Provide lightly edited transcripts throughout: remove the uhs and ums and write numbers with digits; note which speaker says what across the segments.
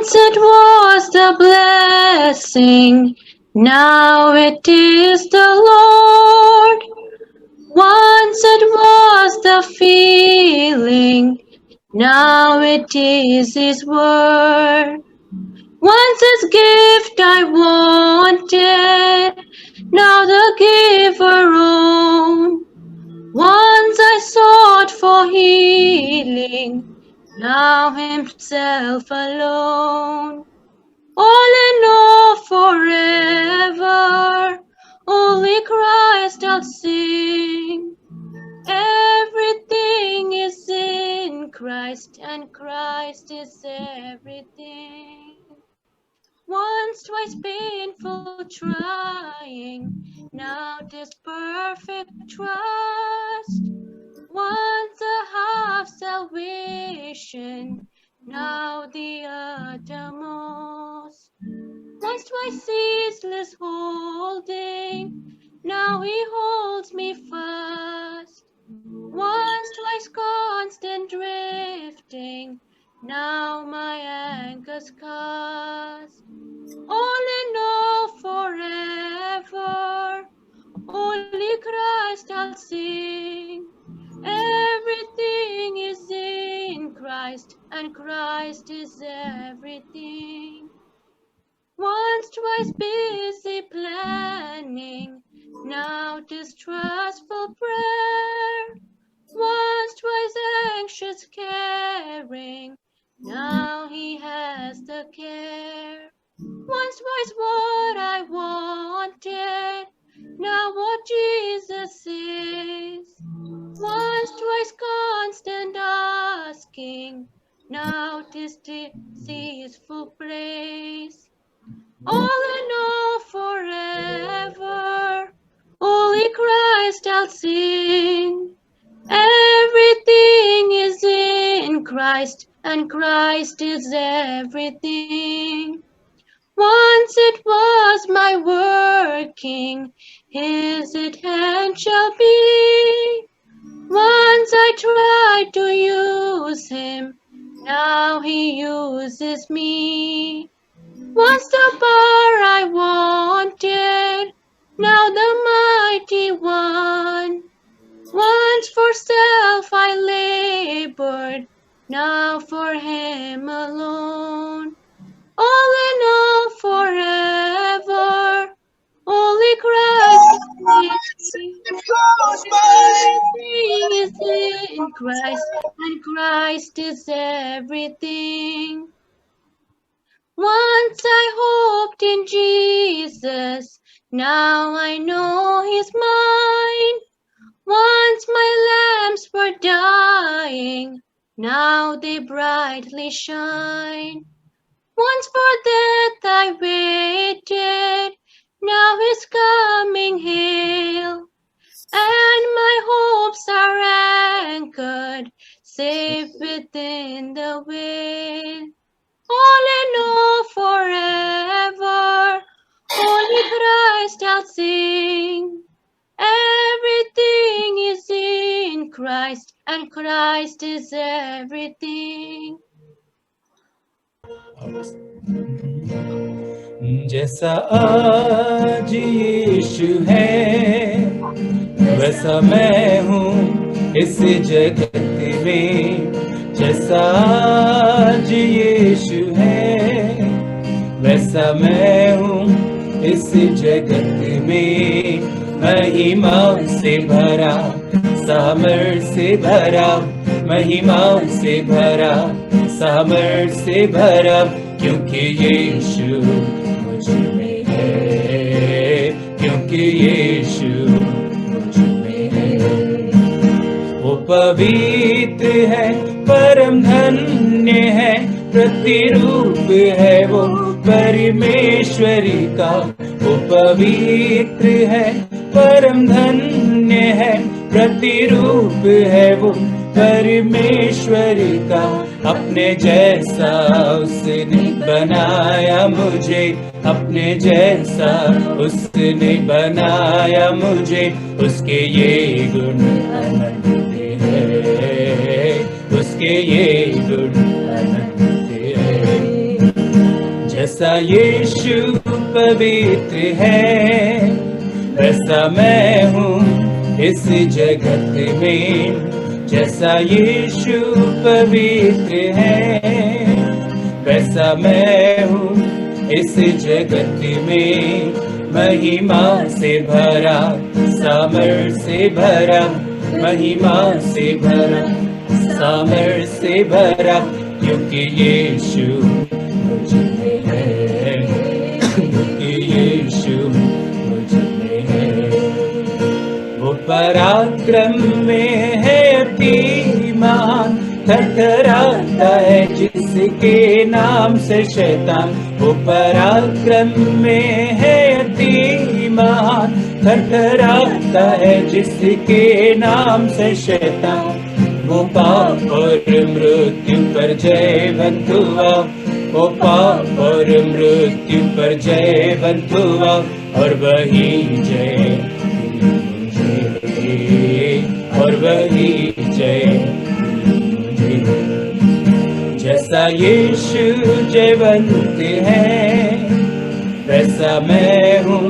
Speaker 1: Once it was the blessing, now it is the Lord. Once it was the feeling, now it is His word. Once His gift I wanted, now the giver own. Once I sought for healing, now Himself alone. All in all forever, only Christ I'll sing. Everything is in Christ, and Christ is everything. Once, twice painful trying, now this perfect trust. Once a half salvation, now the uttermost. Once, twice ceaseless holding, now He holds me fast. Once, twice constant drifting, now my anchor's cast. All in all forever, only Christ I'll sing. Everything is in Christ, and Christ is everything. Once, twice busy planning, now distrustful prayer. Once, twice anxious caring, now He has the care. Once, twice what I wanted, now what Jesus is. Once, twice constant asking, now 'tis deceitful praise. All in all forever, only Christ I'll sing. Everything is in Christ, and Christ is everything. Once it was my working, His it hand shall be. Once I tried to use Him, now He uses me. Once the bar I wanted, now the mighty one. Once for self I labored, now for Him alone. All in all forever, only Christ is everything is in Christ, and Christ is everything. Once I hoped in Jesus, now I know He's mine. Once my lamps were dying, now they brightly shine. Once for death I waited, now His coming hail. And my hopes are anchored, safe within the veil. All in all forever, only Christ I'll sing. Everything is in Christ, and Christ is everything.
Speaker 2: जैसा आज यीशु है, वैसा मैं हूँ इस जगत में। जैसा आज यीशु है, वैसा मैं हूँ इस जगत में। महिमा से भरा, सामर्थ से भरा, महिमा से भरा, सामर्थ से भरा, क्योंकि यीशु मुझ में है, क्योंकि यीशु मुझ में है। वो पवित्र है, परम धन्य है, प्रतिरूप है वो परमेश्वरी का। वो पवित्र है, परम धन्य है, प्रतिरूप है वो परमेश्वरी का। अपने जैसा उसने बनाया मुझे, अपने जैसा उसने बनाया मुझे। उसके ये गुण अनंत है, उसके ये गुण अनंत है। जैसा यीशु पवित्र है वैसा मैं हूँ इस जगत में। जैसा यीशु पवित्र है वैसा मैं हूँ इस जगत में। महिमा से भरा सामर्थ से भरा महिमा से भरा सामर्थ से भरा क्योंकि यीशु मुझ में है क्योंकि यीशु मुझ में है। वो पराक्रम में है अति महान थरथराता है जिसके नाम से शैतान। वो पराक्रम में है अति महान थरथराता है जिसके नाम से शैतान। वो पाप और मृत्यु पर जयवंत हुआ वो पाप और मृत्यु पर जयवंत हुआ और वही जय और वही जय। जैसा यीशु जयवंत है वैसा मैं हूँ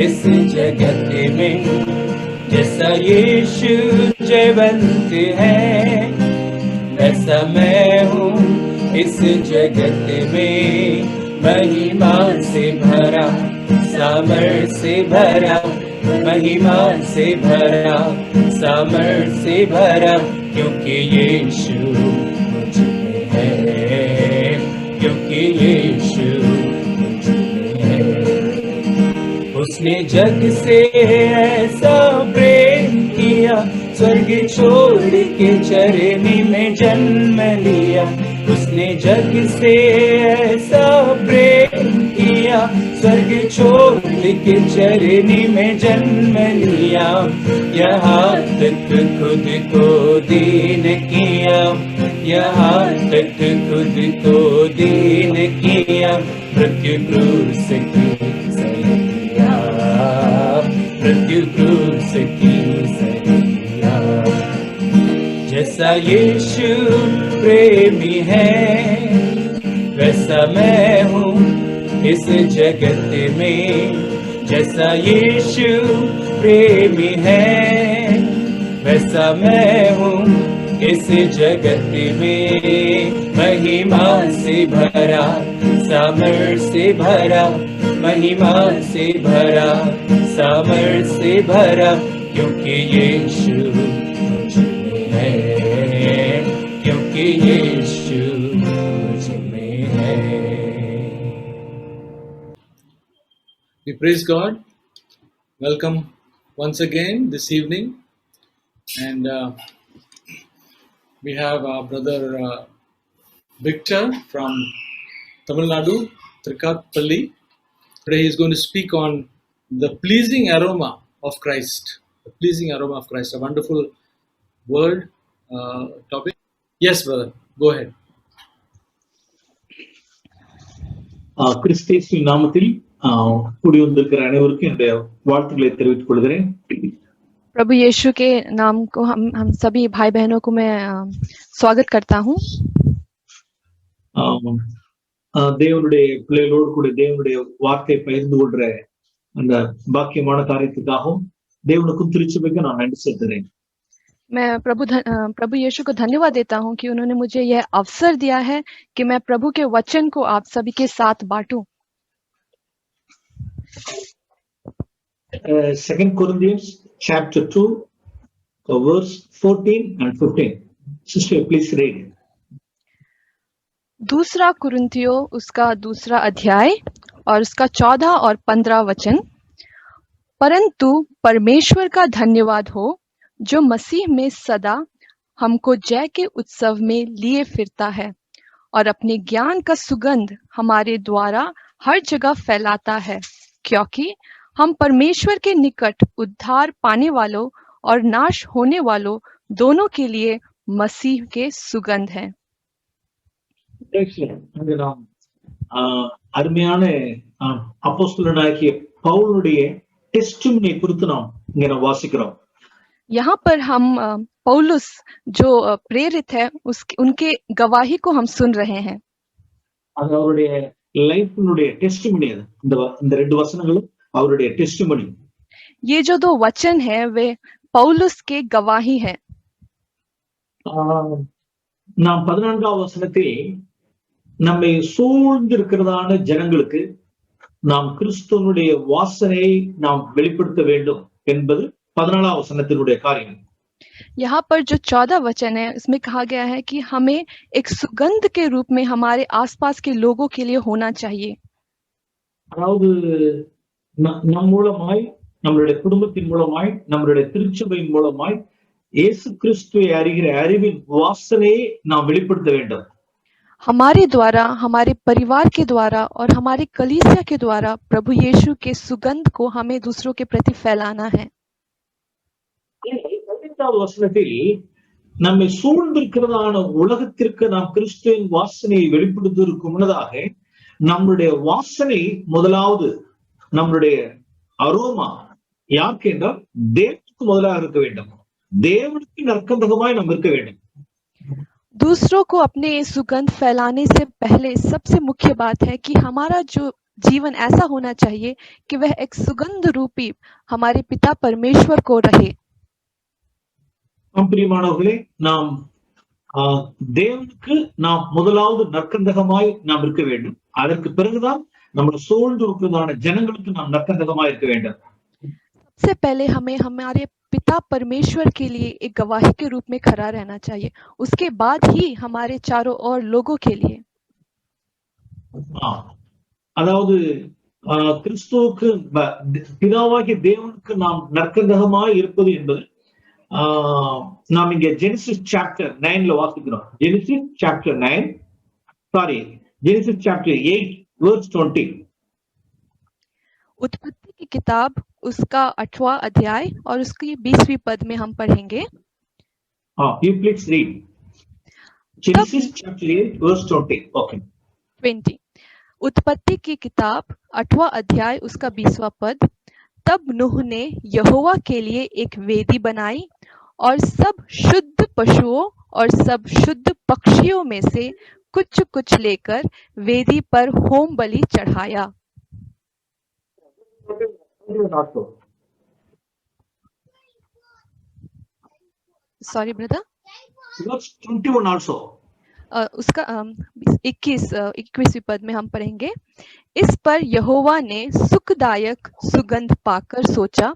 Speaker 2: इस जगत में। जैसा यीशु जयवंत है वैसा मैं हूँ इस जगत में। महिमा से भरा सामर्थ से भरा महिमा से भरा सामर्थ से भरा क्योंकि यीशु मुझ में है क्योंकि यीशु मुझ में है। उसने जग से ऐसा प्रेम किया स्वर्ग छोड़ के चरनी में जन्म लिया। उसने जग से ऐसा प्रेम किया स्वर्ग छोड़ के चरनी में जन्म लिया। यहाँ तक खुद को दीन किया यहाँ तक खुद को दीन किया मृत्यु क्रूस की सैया मृत्यु क्रूस की सैया। जैसा यीशु प्रेमी है वैसा मैं हूँ इस जगत में। जैसा यीशु प्रेमी है वैसा मैं हूँ इस जगत में। महिमा से भरा सामर्थ से भरा महिमा से भरा सामर्थ से भरा क्योंकि यीशु मुझ में है क्योंकि यीशु मुझ में है।
Speaker 3: We praise God. Welcome once again this evening, and we have our brother Victor from Tamil Nadu, Trikappalli. Today he is going to speak on the pleasing aroma of Christ. The pleasing aroma of Christ, a wonderful word topic. Yes, brother, go ahead.
Speaker 4: கிறிஸ்தேசுவின் நாமத்தில் கூடி வந்திருக்கிற அனைவருக்கும் என்னுடைய வாழ்த்துக்களை தெரிவித்துக் கொள்கிறேன்.
Speaker 5: प्रभु यीशु के नाम को हम सभी भाई बहनों को मैं स्वागत करता हूँ.
Speaker 4: தேவனுடைய பிள்ளைகளோடு கூட தேவனுடைய வார்த்தை பகிர்ந்து கொள்ற அந்த பாக்கியமான காரியத்துக்காகவும் தேவனுக்கும் திருச்சபைக்கும் நான் நன்றி செலுத்துகிறேன்.
Speaker 5: मैं प्रभु यीशु को धन्यवाद देता हूँ कि उन्होंने मुझे यह अवसर दिया है कि मैं प्रभु के वचन को आप सभी के साथ बांटूं.
Speaker 4: 2 Corinthians chapter 2 verse 14 and 15. Sister, please read.
Speaker 5: दूसरा कुरिन्थियों उसका दूसरा अध्याय और उसका 14 और 15 वचन. परंतु परमेश्वर का धन्यवाद हो जो मसीह में सदा हमको जय के उत्सव में लिए फिरता है और अपने ज्ञान का सुगंध हमारे द्वारा हर जगह फैलाता है, क्योंकि हम परमेश्वर के निकट उद्धार पाने वालों और नाश होने वालों दोनों के लिए मसीह के सुगंध हैं.
Speaker 4: அருமையான அப்போஸ்தலனாகிய பவுலுடைய டெஸ்டிமனி குறித்து நாம் இங்க வாசிக்கிறோம்.
Speaker 5: यहाँ पर हम पौलुस जो प्रेरित है उनके गवाही को हम सुन रहे हैं.
Speaker 4: அது அவருடைய லைஃபினுடைய டெஸ்டிமனி அது. இந்த ரெண்டு வசனங்களும் அவருடைய டெஸ்டிமனி.
Speaker 5: ये जो दो वचन है वे पौलुस के गवाही है.
Speaker 4: நாம் 14ஆம் வசனத்தில் நம்மை சூழ்ந்திருக்கிறதான ஜனங்களுக்கு நாம் கிறிஸ்துவனுடைய வாசனையை நாம் வெளிப்படுத்த வேண்டும் என்பது 14ஆம் வசனத்தினுடைய காரியம்.
Speaker 5: यहाँ पर जो 14 वचन है इसमें कहा गया है कि हमें एक सुगंध के रूप में हमारे आसपास के लोगों के लिए होना चाहिए.
Speaker 4: அதாவது நம் மூலமாய், நம்மளுடைய குடும்பத்தின் மூலமாய், நம்மளுடைய திருச்சபையின் மூலமாய் இயேசு கிறிஸ்துவை அறிகிற அறிவின் வாசனையை நாம் வெளிப்படுத்த வேண்டும்.
Speaker 5: हमारे द्वारा, हमारे परिवार के द्वारा और हमारे कलीसिया के द्वारा प्रभु यीशु के सुगंध को हमें दूसरों के प्रति फैलाना है.
Speaker 4: 15ஆம் வசனத்தில் நம்மை சூழ்ந்திருக்கிறதான உலகத்திற்கு நாம் கிறிஸ்துவின் வாசனையை வெளிப்படுத்துவதற்கு முன்னதாக நம்முடைய வாசனை முதலாவது, நம்முடைய அரோமா யாருக்கு என்றால் தேவனுக்கு முதலாக இருக்க வேண்டும். தேவனுக்கு நற்கந்தகமாய் நாம் இருக்க வேண்டும்.
Speaker 5: दूसरों को अपने ये सुगंध फैलाने से पहले सबसे मुख्य बात है कि हमारा जो जीवन ऐसा होना चाहिए कि वह एक सुगंध रूपी हमारे पिता परमेश्वर को रहे.
Speaker 4: பிரியமானவர்களே, நாம் தேவனுக்கு நாம் முதலாவது நற்கந்தகமாய் நாம் இருக்க வேண்டும். அதற்கு பிறகுதான் நம்முடைய சூழ்ந்து இருக்கிறதான ஜனங்களுக்கு நாம் நற்கந்தகமாய் இருக்க வேண்டும்.
Speaker 5: सबसे पहले हमें हमारे पिता परमेश्वर के लिए एक गवाही के रूप में खड़ा रहना चाहिए. उसके बाद ही हमारे चारों ओर लोगों के लिए.
Speaker 4: அதாவது கிறிஸ்துவுக்கு பிதாவாகிய தேவனுக்கு நாம் நற்கந்தகமாய் இருப்பது என்பது நாம் இங்க ஜெனிசிஸ் சாப்டர் 9ல வாசிக்கிறோம். Genesis chapter 8 verse 20.
Speaker 5: उत्पत्ति की किताब उसका 8वां अध्याय और उसकी 20वीं पद में हम पढ़ेंगे.
Speaker 4: You please read. Genesis chapter 8 verse 20. Okay.
Speaker 5: 20. उत्पत्ति की किताब 8वां अध्याय उसका 20वां पद. तब नूह ने यहोवा के लिए एक वेदी बनाई और सब शुद्ध पशुओं और सब शुद्ध पक्षियों में से कुछ कुछ लेकर वेदी पर होम बलि चढ़ाया. Sorry brother.
Speaker 4: Verse 21 also.
Speaker 5: उसका 21वीं पद में हम पढ़ेंगे. इस पर यहोवा ने सुखदायक सुगंध पाकर सोचा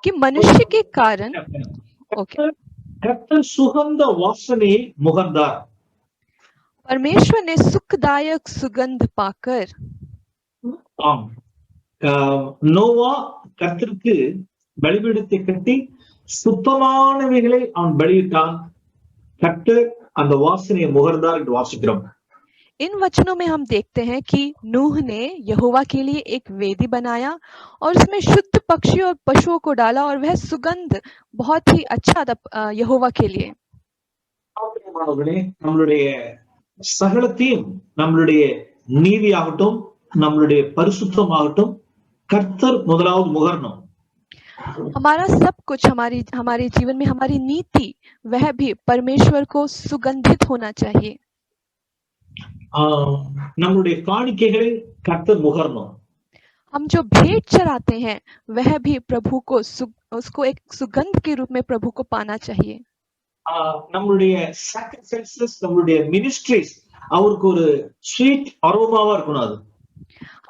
Speaker 5: कि मनुष्य के कारण
Speaker 4: கர்த்தர் சுகந்த வாசனையை முகர்ந்தார்.
Speaker 5: परमेश्वर ने सुखदायक सुगंध पाकर.
Speaker 4: நோவா கர்த்தருக்கு பலிபீடத்தை கட்டி சுத்தமானவைகளை அவன் பலியிட்டான். கர்த்தர் அந்த வாசனையை முகர்ந்தார் என்று வாசிக்கிறோம்.
Speaker 5: इन वचनों में हम देखते हैं कि नूह ने यहोवा के लिए एक वेदी बनाया और उसमें शुद्ध पक्षी और पशुओं को डाला और वह सुगंध बहुत ही अच्छा था यहोवा के लिए.
Speaker 4: நம்மளுடைய சகலத்தையும், நம்மளுடைய நீதியாகட்டும், நம்மளுடைய பரிசுத்தமாகட்டும், கர்த்தர் முதலாவது முகரணும்.
Speaker 5: हमारा सब कुछ, हमारे जीवन में हमारी नीति, वह भी परमेश्वर को सुगंधित होना चाहिए.
Speaker 4: நம்மளுடைய காணிக்கைகளை கர்த்தர் முகரணும்.
Speaker 5: हम जो भेंट चढ़ाते हैं वह भी प्रभु को उसको एक सुगंध के रूप में प्रभु को पाना चाहिए.
Speaker 4: நம்மளுடைய sacrifices, நம்மளுடைய ministries அவருக்கு ஒரு sweet அரோமாவா இருக்கணும். அது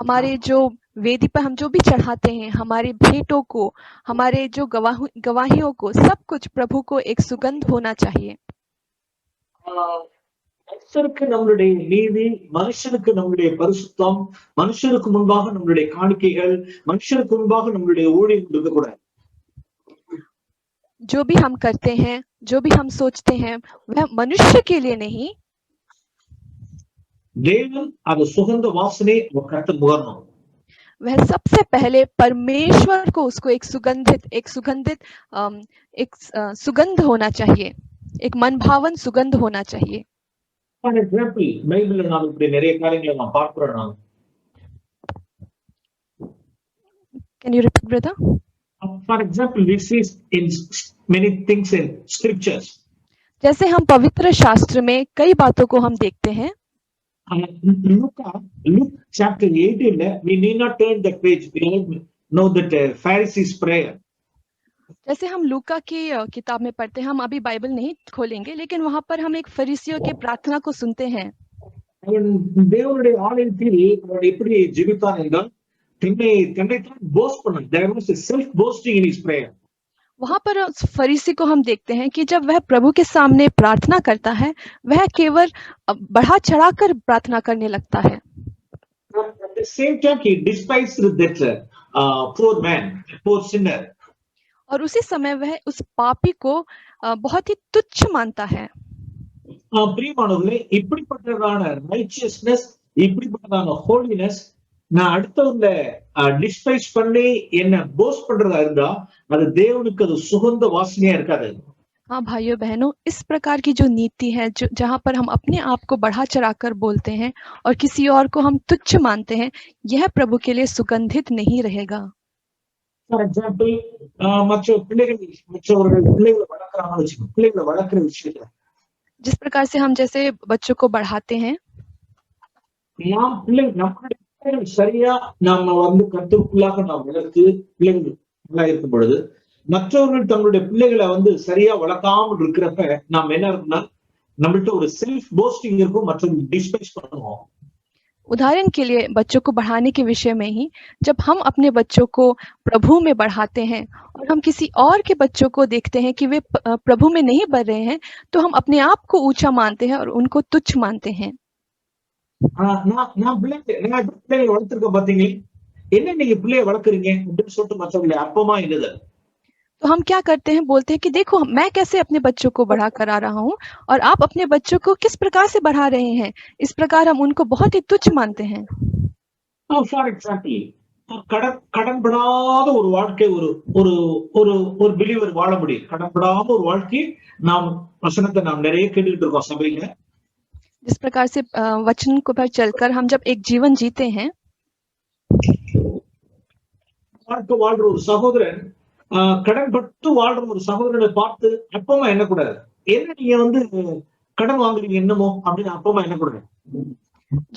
Speaker 5: हमारे जो वेदी पर हम जो भी चढ़ाते हैं, हमारे भेंटों को, हमारे जो गवाहियों को, सब कुछ प्रभु को एक सुगंध होना चाहिए.
Speaker 4: மனுஷனுக்கு நம்மளுடைய நீதி, மனுஷனுக்கு நம்மளுடைய பரிசுத்தம், மனுஷனுக்கு முன்பாக நம்மளுடைய காணிக்கைகள், மனுஷனுக்கு முன்பாக நம்மளுடைய ஊழியம் இருக்கக்கூடாது.
Speaker 5: जो भी हम करते हैं, जो भी हम सोचते हैं, वह मनुष्य के लिए नहीं,
Speaker 4: தேவன் அந்த சுகந்த வாசனை கர்த்தர் முகரணும்.
Speaker 5: वह सबसे पहले परमेश्वर को उसको एक सुगंध होना चाहिए, एक मनभावन सुगंध होना चाहिए.
Speaker 4: For example, பைபிள்ல நாம் இப்படி நிறைய காரியங்களை நாம் பார்க்கிறோம்.
Speaker 5: Can you repeat, brother?
Speaker 4: For example, we see in many things in scriptures.
Speaker 5: जैसे हम पवित्र शास्त्र में कई बातों को हम देखते हैं.
Speaker 4: Luke chapter 18, we need not turn the page. We all know that Pharisees' prayer.
Speaker 5: जैसे हम लूका की किताब में पढ़ते हैं, हम अभी बाइबल नहीं खोलेंगे, लेकिन वहां पर हम एक फरीसियों के प्रार्थना को सुनते हैं।
Speaker 4: அவன் தேவனுடைய ஆலயத்தில் அவன் எப்படி ஜெபித்தான் என்றால் தன்னைத்தான் போஸ்ட் பண்ணான். There was a self boasting in his prayer.
Speaker 5: वहां पर उस फरीसी को हम देखते हैं कि जब वह प्रभु के सामने प्रार्थना करता है, वह केवल बढ़ा चढ़ाकर प्रार्थना करने लगता है।
Speaker 4: At the same time, he despised that poor man, poor sinner.
Speaker 5: और उसी समय वह उस पापी को बहुत ही तुच्छ मानता है।
Speaker 4: பிரியமானவர்களே, இப்படிப்பட்டதான ரைச்சியஸ்னஸ், இப்படிப்பட்டதான ஹோலினஸ் நான் அடுத்தவங்கள டிஸ்பைஸ் பண்ணி என்ன போஸ்ட் பண்றதா இருந்தா அது தேவனுக்கு அது சுகந்த வாசனையா இருக்காது।
Speaker 5: हाँ भाइयों बहनों, इस प्रकार की जो नीति है, जो जहाँ पर हम अपने आप को बढ़ा चढ़ाकर बोलते हैं और किसी और को हम तुच्छ मानते हैं, यह प्रभु के लिए सुगंधित नहीं रहेगा।
Speaker 4: ஃபார் எக்ஸாம்பிள், மற்றவர்கள் பிள்ளைகளை வளர்க்குறாங்கன்னு வச்சுக்கோங்க, பிள்ளைகளை வளர்க்குற விஷயத்துல
Speaker 5: जिस प्रकार से हम जैसे बच्चों को बढ़ाते हैं,
Speaker 4: நாம் நம்மளுடைய பிள்ளைகள் சரியா நாம கருத்துக்குள்ளாக நாம் வளர்த்து பிள்ளைகள் நல்லா இருக்கும் பொழுது மற்றவர்கள் தங்களுடைய பிள்ளைகளை சரியா வளர்க்காமல் இருக்கிறப்ப நாம் என்ன இருக்குன்னா நம்மள்ட்ட ஒரு செல்ஃப் போஸ்டிங் இருக்கும், மற்றவர்கள் டிஸ்பைஸ் பண்ணுவோம்।
Speaker 5: उदाहरण के लिए बच्चों को बढ़ाने के विषय में ही, जब हम अपने बच्चों को प्रभु में बढ़ाते हैं और हम किसी और के बच्चों को देखते हैं कि वे प्रभु में नहीं बढ़ रहे हैं, तो हम अपने आप को ऊंचा मानते हैं और उनको तुच्छ मानते हैं।
Speaker 4: நான் பிள்ளைகளை வளர்த்திருக்க பாத்தீங்களா, என்ன நீங்க பிள்ளைய வளர்க்குறீங்க அப்படின்னு சொல்லிட்டு மற்றவங்களை அப்பமா என்னது।
Speaker 5: तो हम क्या करते हैं, बोलते हैं कि देखो मैं कैसे अपने बच्चों को बढ़ा कर आ रहा हूँ और आप अपने बच्चों को किस प्रकार से बढ़ा रहे हैं। इस प्रकार हम उनको बहुत ही तुच्छ मानते हैं।
Speaker 4: ஃபார் எக்ஸாம்பிள், கடன்படாத ஒரு வாழ்க்கை ஒரு ஒரு ஒரு ஒரு பிலீவர் வாழ முடியும்। கடன்படாம ஒரு வாழ்க்கை நாம் வசனத்தை நாம் நிறைய கேட்டுக்கிட்டு இருக்கோம் சபையில।
Speaker 5: जिस प्रकार से वचन को पर चलकर हम जब एक जीवन जीते हैं,
Speaker 4: வாழ்க்கை வாழ்ற ஒரு சகோதரன் கடன்பட்டு வாழ்ற ஒரு சகோதரனை பார்த்து அப்பமா எண்ணக்கூடாது, என்ன நீங்க கடன் வாங்குறீங்க என்னமோ அப்படின்னு அப்பமா எண்ணக்கூடாது।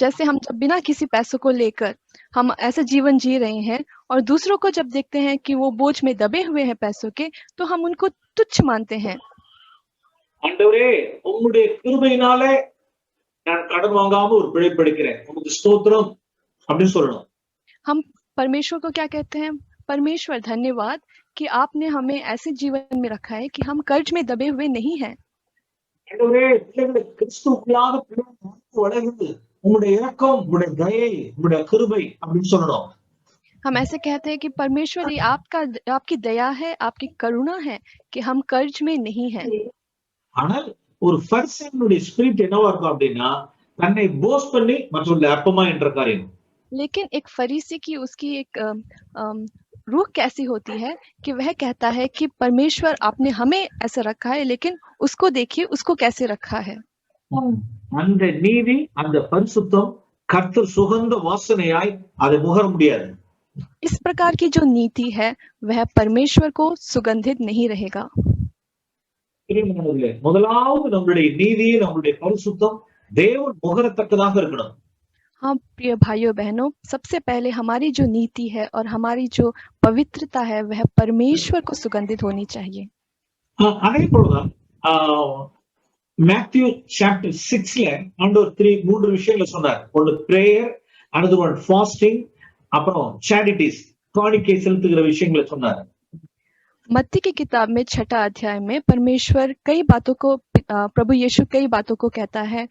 Speaker 5: जैसे हम जब बिना किसी पैसों को लेकर हम ऐसा जीवन जी रहे हैं और दूसरों को जब देखते हैं कि वो बोझ में दबे हुए हैं पैसों के, तो हम उनको तुच्छ मानते हैं।
Speaker 4: ஆண்டவரே, உம்முடைய கிருபையினாலே நான் கடன் வாங்காம ஒரு பிழைப்பு எடுக்கிறேன், உமக்கு ஸ்தோத்திரம் அப்படின்னு சொல்லணும்।
Speaker 5: हम परमेश्वर को क्या कहते हैं, परमेश्वर धन्यवाद कि आपने हमें ऐसे जीवन में रखा है कि हम कर्ज में दबे हुए नहीं हैं।
Speaker 4: ஆண்டவரே, பிள்ளைகளை கிறிஸ்துவுக்குள்ளாக வளர்ந்து உம்முடைய இரக்கம், உம்முடைய தயை, உம்முடைய கிருபை அப்படின்னு சொல்லணும்।
Speaker 5: हम ऐसे कहते हैं कि परमेश्वर, ये आपकी दया है, आपकी करुणा है कि हम कर्ज में नहीं हैं।
Speaker 4: ஆனால் ஒரு பர்சனுடைய ஸ்பிரிட் என்னவா இருக்கும் அப்படின்னா தன்னை போஸ்ட் பண்ணி மற்றவர்களை அப்பமா என்ற காரியம்।
Speaker 5: लेकिन एक फरीसी की उसकी एक रूह कैसी होती है कि वह कहता है कि परमेश्वर आपने हमें ऐसा रखा है, लेकिन उसको देखिए उसको कैसे रखा है।
Speaker 4: அந்த நீதி, அந்த பரிசுத்தம் கர்த்தர் சுகந்த வாசனையாய் அதை முகர முடியாது।
Speaker 5: इस प्रकार की जो नीति है वह परमेश्वर को सुगंधित नहीं रहेगा।
Speaker 4: முதலாவது நம்மளுடைய நீதி, நம்மளுடைய பரிசுத்தம் தேவன் முகரத்தக்கதாக இருக்கணும்।
Speaker 5: हाँ प्रिय भाइयों बहनों, सबसे पहले हमारी जो नीति है और हमारी जो पवित्रता है वह परमेश्वर को सुगंधित होनी चाहिए।
Speaker 4: அதே போலதான் மேத்யூ சாப்டர் 6ல ஆண்டவர் மூன்று விஷயங்களை சொன்னார்। ஒன்று பிரேயர், another one fasting, அப்புறம் charities, காணிக்கை செலுத்துகிற விஷயங்களை சொன்னார்।
Speaker 5: मत्ती की किताब में 6 अध्याय में परमेश्वर कई बातों को, प्रभु यीशु कई बातों को कहता है।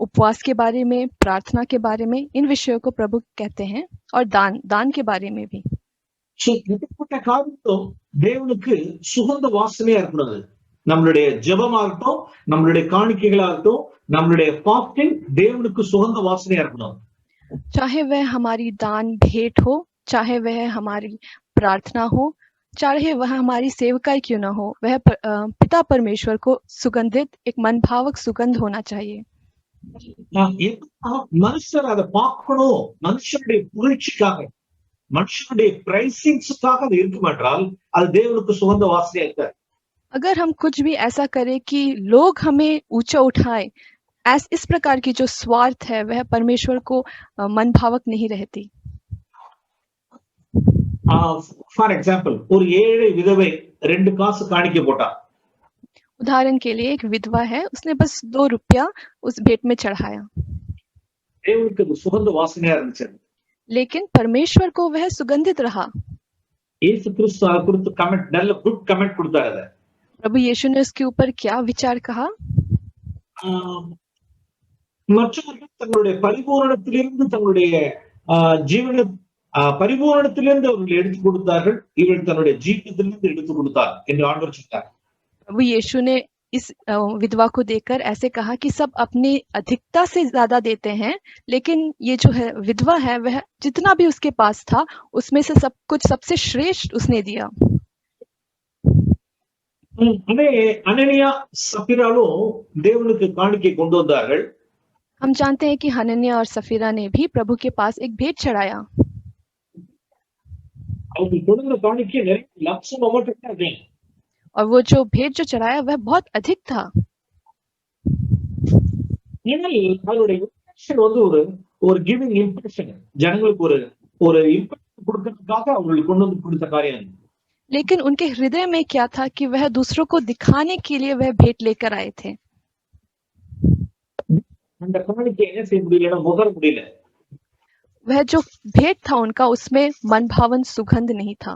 Speaker 5: उपवास के बारे में, प्रार्थना के बारे में, इन विषयों को प्रभु कहते हैं, और दान के बारे में भी।
Speaker 4: இப்படிப்பட்ட காரியம் தேவனுக்கு சுகந்த வாசனையா இருக்கணும்। நம்மளுடைய ஜெபமாகட்டும், நம்மளுடைய காணிக்கைகளாகட்டும், நம்மளுடைய பாஸ்டிங் தேவனுக்கு சுகந்த வாசனையா இருக்கணும்।
Speaker 5: चाहे वह हमारी दान भेंट हो, चाहे वह हमारी प्रार्थना हो, चाहे वह हमारी सेवकाई क्यों ना हो, वह पिता परमेश्वर को सुगंधित, एक मन भावक सुगंध होना चाहिए।
Speaker 4: மனுஷர் அதை பார்க்கணும், மனுஷனுடைய புகழ்ச்சிக்காக, மனுஷனுடைய பிரைசிங்ஸுக்காக அது இருக்கும் என்றால் அது தேவனுக்கு சுகந்த வாசனையா இருக்காது।
Speaker 5: अगर हम कुछ भी ऐसा करें कि लोग हमें ऊंचा उठाए, इस प्रकार की जो स्वार्थ है वह परमेश्वर को मन भावक नहीं रहती।
Speaker 4: ஃபார் எக்ஸாம்பிள், ஒரு ஏழை விதவை 2 காசு காணிக்க போட்டா.
Speaker 5: उदाहरण के लिए एक विधवा है, उसने बस 2 रुपया उस भेंट में चढ़ाया,
Speaker 4: தேவனுக்கு அது சுகந்த வாசனையா இருந்துச்சு.
Speaker 5: लेकिन परमेश्वर को वह सुगंधित रहा।
Speaker 4: இயேசு கிறிஸ்து அதை குறித்து கமெண்ட், நல்ல குட் கமெண்ட் கொடுத்தாரு. அதை
Speaker 5: प्रभु यीशु ने उसके ऊपर क्या विचार कहा?
Speaker 4: மற்றவர்கள் தங்களுடைய பரிபூரணத்திலிருந்து தங்களுடைய ஜீவன பரிபூரணத்திலிருந்து அவர்கள் எடுத்து கொடுத்தார்கள், இவள் தன்னுடைய ஜீவனத்திலிருந்து எடுத்து கொடுத்தார் என்று ஆண்டவர் சொன்னார்.
Speaker 5: प्रभु यीशु ने इस विधवा को देखकर ऐसे कहा कि सब अपनी अधिकता से ज्यादा देते हैं, लेकिन ये जो है विधवा है वह जितना भी उसके पास था उसमें से सब कुछ सबसे श्रेष्ठ उसने दिया।
Speaker 4: அனனியா சப்பீராலும் தேவனுக்கு காணிக்கை கொண்டு வந்தார்கள்.
Speaker 5: हम जानते हैं कि हनन्याह और सफीरा ने भी प्रभु के पास एक भेंट चढ़ाया।
Speaker 4: அவர்கள் கொடுத்த காணிக்கை நிறைய லட்சம் அமௌண்ட்,
Speaker 5: और वो जो भेंट जो चढ़ाया वह बहुत अधिक था।
Speaker 4: அவருடைய இம்ப்ரெஷன் வந்து ஒரு கிவிங் இம்ப்ரெஷன், ஜனங்களுக்கு ஒரு இம்ப்ரெஷன் கொடுக்கிறதுக்காக அவங்களுக்கு கொண்டு வந்து கொடுத்த காரியம்.
Speaker 5: लेकिन उनके हृदय में क्या था कि वह दूसरों को दिखाने के लिए वह भेंट लेकर आए थे।
Speaker 4: அந்த காணிக்கை என்ன செய்ய முடியல, முகர முடியல.
Speaker 5: वह जो भेंट था उनका उसमें मनभावन सुगंध नहीं था।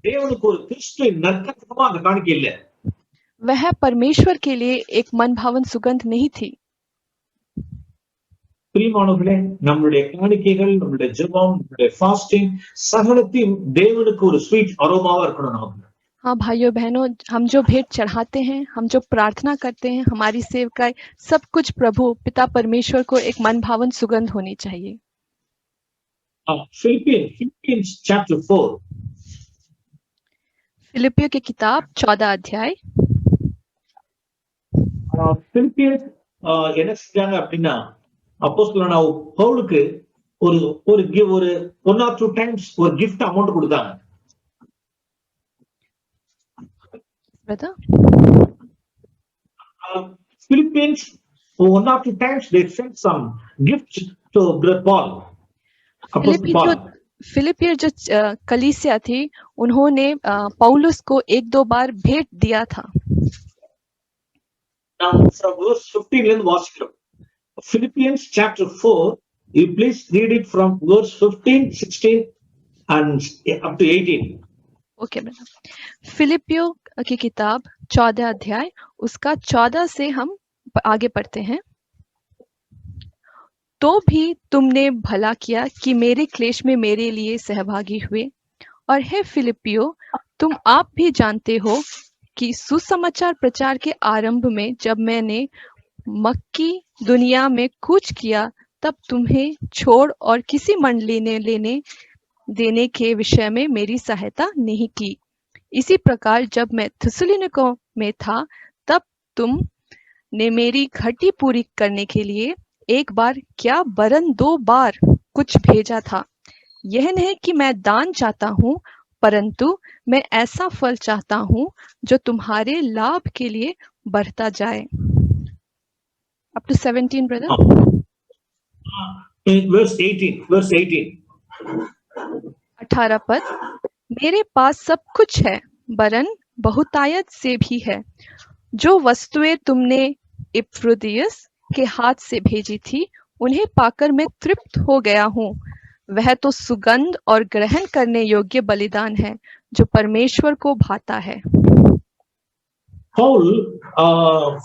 Speaker 4: தேவனுக்கு ஒரு கிறிஸ்துவின் நற்கட்டமா அந்த காணிக்கை இல்ல.
Speaker 5: वह परमेश्वर के लिए एक मनभावन सुगंध नहीं थी।
Speaker 4: பிரியமானவர்களே, நம்மளுடைய காணிக்கைகள், நம்மளுடைய ஜெபம், நம்மளுடைய ஃபாஸ்டிங் சகலத்தையும் தேவனுக்கு ஒரு ஸ்வீட் அரோமாவா இருக்கணும் நமக்கு.
Speaker 5: हाँ भाइयों बहनों, हम जो भेंट चढ़ाते हैं, हम जो प्रार्थना करते हैं, हमारी सेवकाई, सब कुछ प्रभु पिता परमेश्वर को एक मनभावन सुगंध होनी चाहिए।
Speaker 4: फिलिपियंस चैप्टर 4,
Speaker 5: फिलिपियों की किताब 14 अध्याय।
Speaker 4: பிலிப்பியன்ஸ் என்ன செஞ்சாங்க அப்படின்னா, அப்போஸ்தலனான பவுலுக்கு ஒரு ஒரு 1 or 2 times ஒரு gift amount கொடுத்தாங்க.
Speaker 5: Brother,
Speaker 4: Philippians 1 or 2 times they sent some gifts to Brother Paul.
Speaker 5: फिलिपियर जो कलीसिया थी उन्होंने पौलुस को 1-2 बार भेंट दिया था।
Speaker 4: Now from verse 15 ல வாசிக்கிறோம். Philippians chapter 4, you please read it from verse 15, 16 and up to 18.
Speaker 5: Okay brother, फिलिपियों की किताब 14 अध्याय उसका 14 से हम आगे पढ़ते हैं। तो भी तुमने भला किया कि मेरे क्लेश में मेरे लिए सहभागी हुए, और हे फिलिपियो, तुम आप भी जानते हो कि सुसमाचार प्रचार के आरंभ में जब मैंने मक्की दुनिया में कूच किया, तब तुम्हें छोड़ और किसी मंडली ने लेने देने के विषय में मेरी सहायता नहीं की। इसी प्रकार जब मैं थिस्सलुनीके में था, तब तुमने मेरी घटी पूरी करने के लिए एक बार क्या वरन 2 बार कुछ भेजा था। यह नहीं कि मैं दान चाहता हूँ, परंतु मैं ऐसा फल चाहता हूँ जो तुम्हारे लाभ के लिए बढ़ता जाए। Up to 17 brother.
Speaker 4: Verse 18.
Speaker 5: 18 पद, मेरे पास सब कुछ है, वरन बहुतायत से भी है। जो वस्तुएं तुमने इपफ्रोदियस के हाथ से भेजी थी, उन्हें पाकर मैं तृप्त हो गया हूँ। वह तो सुगंध और ग्रहण करने योग्य बलिदान है जो परमेश्वर को भाता है।
Speaker 4: பவுல்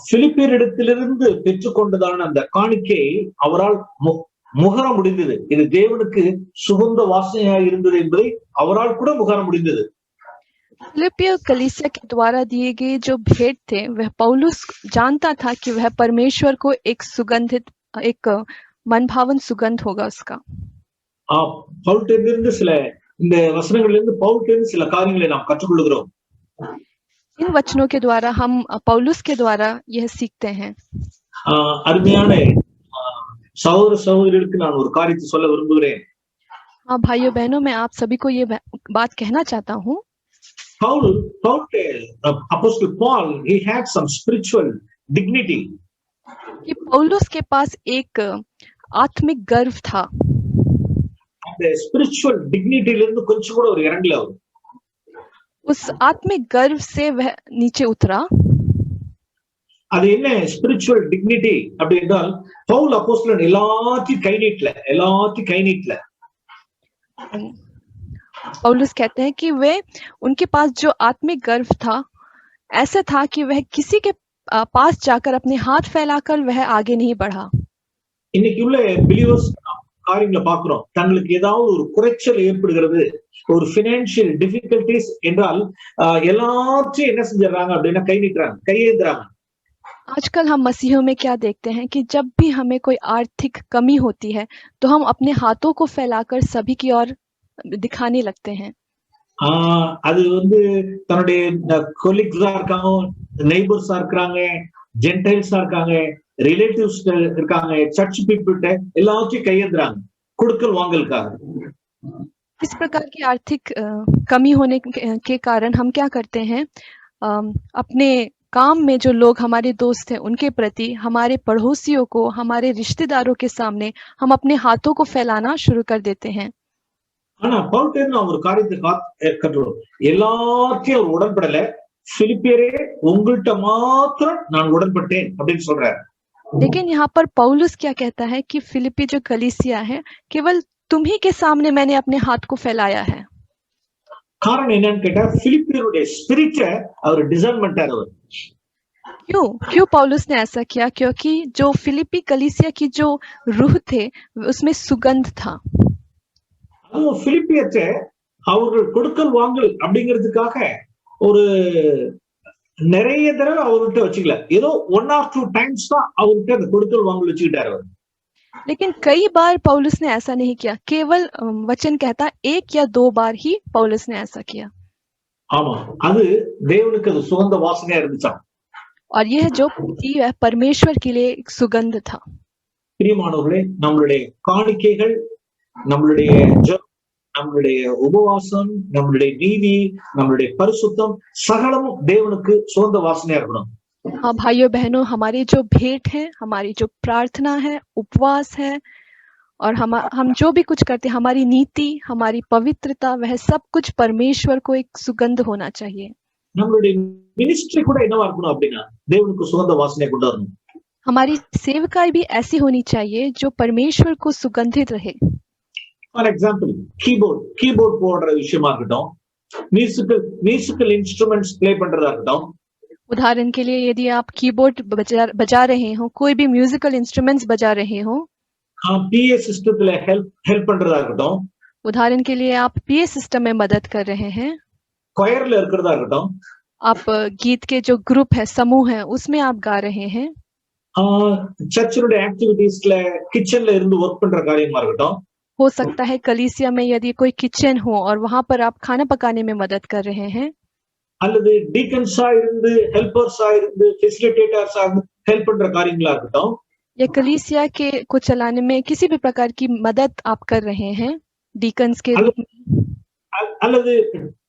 Speaker 4: பிலிப்பியரிடத்திலிருந்து பெற்றுக்கொண்டதான அந்த காணிக்கை அவரால் முகர முடிந்தது. இது தேவனுக்கு சுகந்த வாசனையாக இருந்தது என்பதை அவரால் கூட முகர முடிந்தது.
Speaker 5: फिलिपियो कलीसिया के द्वारा दिए गए जो भेंट थे, वह पौलुस जानता था कि वह परमेश्वर को एक सुगंधित, एक मनभावन सुगंध होगा उसका।
Speaker 4: பவுலிலிருந்து சில இந்த வசனங்களிலிருந்து பவுலிலிருந்து சில காரியங்களை நாம் கற்றுக்கொள்கிறோம்.
Speaker 5: इन वचनों के द्वारा हम पौलुस के द्वारा यह सीखते हैं।
Speaker 4: அருமையான சகோதர சகோதரிகளுக்கு நான் ஒரு காரியத்தை சொல்ல விரும்புகிறேன்.
Speaker 5: हाँ भाइयों बहनों, मैं आप सभी को ये बात कहना चाहता हूँ।
Speaker 4: Apostle Paul, he had some spiritual dignity.
Speaker 5: कि पौलुस के पास एक आत्मिक गर्व था.
Speaker 4: அந்த ஸ்பிரிச்சுவல் டிக்னிட்டில இருந்து கொஞ்சம் கூட ஒரு இறங்கல அவர்.
Speaker 5: उस आत्मिक गर्व से वह नीचे उतरा.
Speaker 4: அது என்ன ஸ்பிரிச்சுவல் டிக்னிட்டி அப்படி என்றால் பவுல் அப்போஸ்தலன் எல்லாத்தையும் கை நீட்டல.
Speaker 5: पौलुस कहते हैं कि वे उनके पास जो आत्मिक गर्व था ऐसा था कि वह किसी के पास जाकर अपने हाथ फैलाकर वह आगे नहीं बढ़ा.
Speaker 4: இன்னைக்கு உள்ள பிலீவர்ஸ் காரியங்களை பார்க்கிறோம். தங்களுக்கு ஏதாவது ஒரு குறைச்சல் ஏற்படுகிறது, ஒரு பினான்சியல் டிஃபிகல்டிஸ் என்றால் எல்லாத்தையும் என்ன செஞ்சிடறாங்க அப்படின்னா கை நீட்டுறாங்க, கையேந்துறாங்க.
Speaker 5: आजकल हम मसीहों में क्या देखते हैं कि जब भी हमें कोई आर्थिक कमी होती है तो हम अपने हाथों को फैलाकर सभी की ओर दिखाने लगते हैं.
Speaker 4: அது தன்னுடைய கொலீக்ஸா இருக்காங்க, நெய்பர்ஸா இருக்காங்க, ஜென்டைல்ஸா இருக்காங்க, ரிலேட்டிவ்ஸ் இருக்காங்க, சர்ச் பீப்புள் எல்லாத்தையும் கையேந்துறாங்க கொடுக்கல் வாங்கலுக்காக.
Speaker 5: इस प्रकार की आर्थिक कमी होने के कारण हम क्या करते हैं, अपने काम में जो लोग हमारे दोस्त हैं उनके प्रति, हमारे पड़ोसियों को, हमारे रिश्तेदारों के सामने हम अपने हाथों को फैलाना शुरू कर देते हैं.
Speaker 4: ஆனா பவுல் நான் ஒரு காரியத்தை கற்றுள்ளோம், எல்லாத்தையும் அவர் உடன்படல. பிலிப்பியரே உங்கள்கிட்ட மாத்திரம் நான் உடன்பட்டேன் அப்படின்னு சொல்றாரு.
Speaker 5: लेकिन यहाँ पर पौलुस क्या कहता है कि फिलिपी जो कलीसिया है केवल तुम ही के सामने मैंने अपने हाथ को फैलाया है.
Speaker 4: காரணம் என்னன்னு கேட்டா பிலிப்பியருடைய ஸ்பிரிட்டை அவர் டிசைன் பண்ணிட்டார். அவர்
Speaker 5: क्यों पौलुस ने ऐसा किया? क्योंकि जो फिलिपी कलीसिया की जो रूह थे उसमें सुगंध था.
Speaker 4: அதுவும் பிலிப்பியத்தை அவர்கள் கொடுக்கல் வாங்கல் அப்படிங்கிறதுக்காக ஒரு நிறைய தடவை அவர்கிட்ட வச்சுக்கல, ஏதோ 1 or 2 times தான் அவர்கிட்ட அந்த கொடுக்கல் வாங்கல் வச்சுக்கிட்டாரு அவர்.
Speaker 5: लेकिन कई बार पौलुस ने ऐसा नहीं किया, केवल वचन कहता 1 या 2 बार ही पौलुस ने ऐसा किया.
Speaker 4: ஆமா, அது தேவனுக்கு அது சுகந்த வாசனையா இருந்துச்சாம்.
Speaker 5: और यह जो थी वह परमेश्वर के लिए एक सुगंध था.
Speaker 4: பிரியமானவர்களே, நம்மளுடைய காணிக்கைகள், நம்மளுடைய நம்மளுடைய உபவாசம், நம்மளுடைய நீதி, நம்மளுடைய பரிசுத்தம் சகலமும் தேவனுக்கு சுகந்த வாசனையா இருக்கணும்.
Speaker 5: हाँ भाइयों बहनों, हमारी जो भेंट है, हमारी जो प्रार्थना है, उपवास है और हम जो भी कुछ करते हैं, हमारी नीति, हमारी पवित्रता, वह सब कुछ परमेश्वर को एक सुगंध होना चाहिए.
Speaker 4: நம்மளுடைய மினிஸ்ட்ரி கூட என்னவா இருக்கணும் அப்படின்னா தேவனுக்கு சுகந்த வாசனை கொண்டு வரணும்.
Speaker 5: हमारी सेवकाई भी ऐसी होनी चाहिए जो परमेश्वर को सुगंधित रहे.
Speaker 4: ஃபார் எக்ஸாம்பிள் கீபோர்ட் போடுற விஷயமா இருக்கட்டும், மியூசிக்கல் இன்ஸ்ட்ருமெண்ட்ஸ் பிளே பண்றதா இருக்கட்டும்.
Speaker 5: उदाहरण के लिए यदि आप कीबोर्ड बजा रहे हो, कोई भी म्यूजिकल इंस्ट्रूमेंट्स बजा रहे हो,
Speaker 4: PA सिस्टத்துல हेल्प பண்றதா இருக்கட்டும்.
Speaker 5: उदाहरण के लिए आप PA सिस्टम में मदद कर रहे हैं,
Speaker 4: choirல இருக்கிறதா இருக்கட்டும்,
Speaker 5: आप गीत के जो ग्रुप है, समूह है, उसमें आप गा रहे हैं,
Speaker 4: சர்ச்சுடைய ஆக்டிவிட்டீஸ்ல கிச்சன்ல இருந்து வர்க் பண்ற காரியமா இருக்கட்டும்.
Speaker 5: हो सकता है कलीसिया में यदि कोई किचन हो और वहां पर आप खाना पकाने में मदद कर रहे हैं,
Speaker 4: அல்லது டீக்கன்ஸா இருந்து ஹெல்பர்ஸா இருந்து ஃபெசிலிட்டேட்டர்ஸா இருந்து ஹெல்ப் பண்ற காரியங்களா இருக்கட்டும்.
Speaker 5: या कलीसिया के को चलाने में किसी भी प्रकार की मदद आप कर रहे हैं डीकन्स के रूप में,
Speaker 4: அல்லது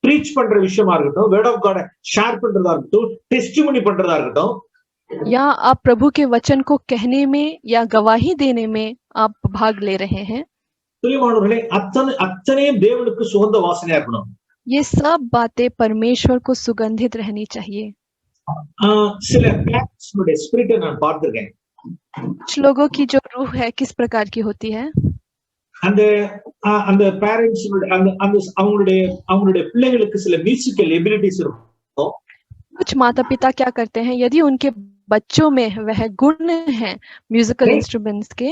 Speaker 4: ப்ரீச் பண்ற விஷயமா இருக்கட்டும், வேர்ட் ஆஃப் காட் ஷேர் பண்றதா இருக்கட்டும், டெஸ்டிமோனி பண்றதா இருக்கட்டும்,
Speaker 5: या आप प्रभु के वचन को कहने में या गवाही देने में आप भाग ले रहे हैं.
Speaker 4: பிரியமானவர்களே, அத்தனையும் தேவனுக்கு சுகந்த வாசனையா இருக்கணும்.
Speaker 5: ये सब बातें परमेश्वर को सुगंधित रहनी चाहिए.
Speaker 4: சில பேரண்ட்ஸ்னுடைய ஸ்பிரிட்டை நான் பார்த்திருக்கேன்.
Speaker 5: कुछ लोगों की जो रूह है किस प्रकार की होती है,
Speaker 4: அந்த பேரண்ட்ஸ் அவங்களுடைய பிள்ளைகளுக்கு சில மியூசிக்கல் எபிலிட்டிஸ் இருக்கும்.
Speaker 5: कुछ माता पिता क्या करते हैं, यदि उनके बच्चों में वह गुण है म्यूजिकल इंस्ट्रूमेंट्स के,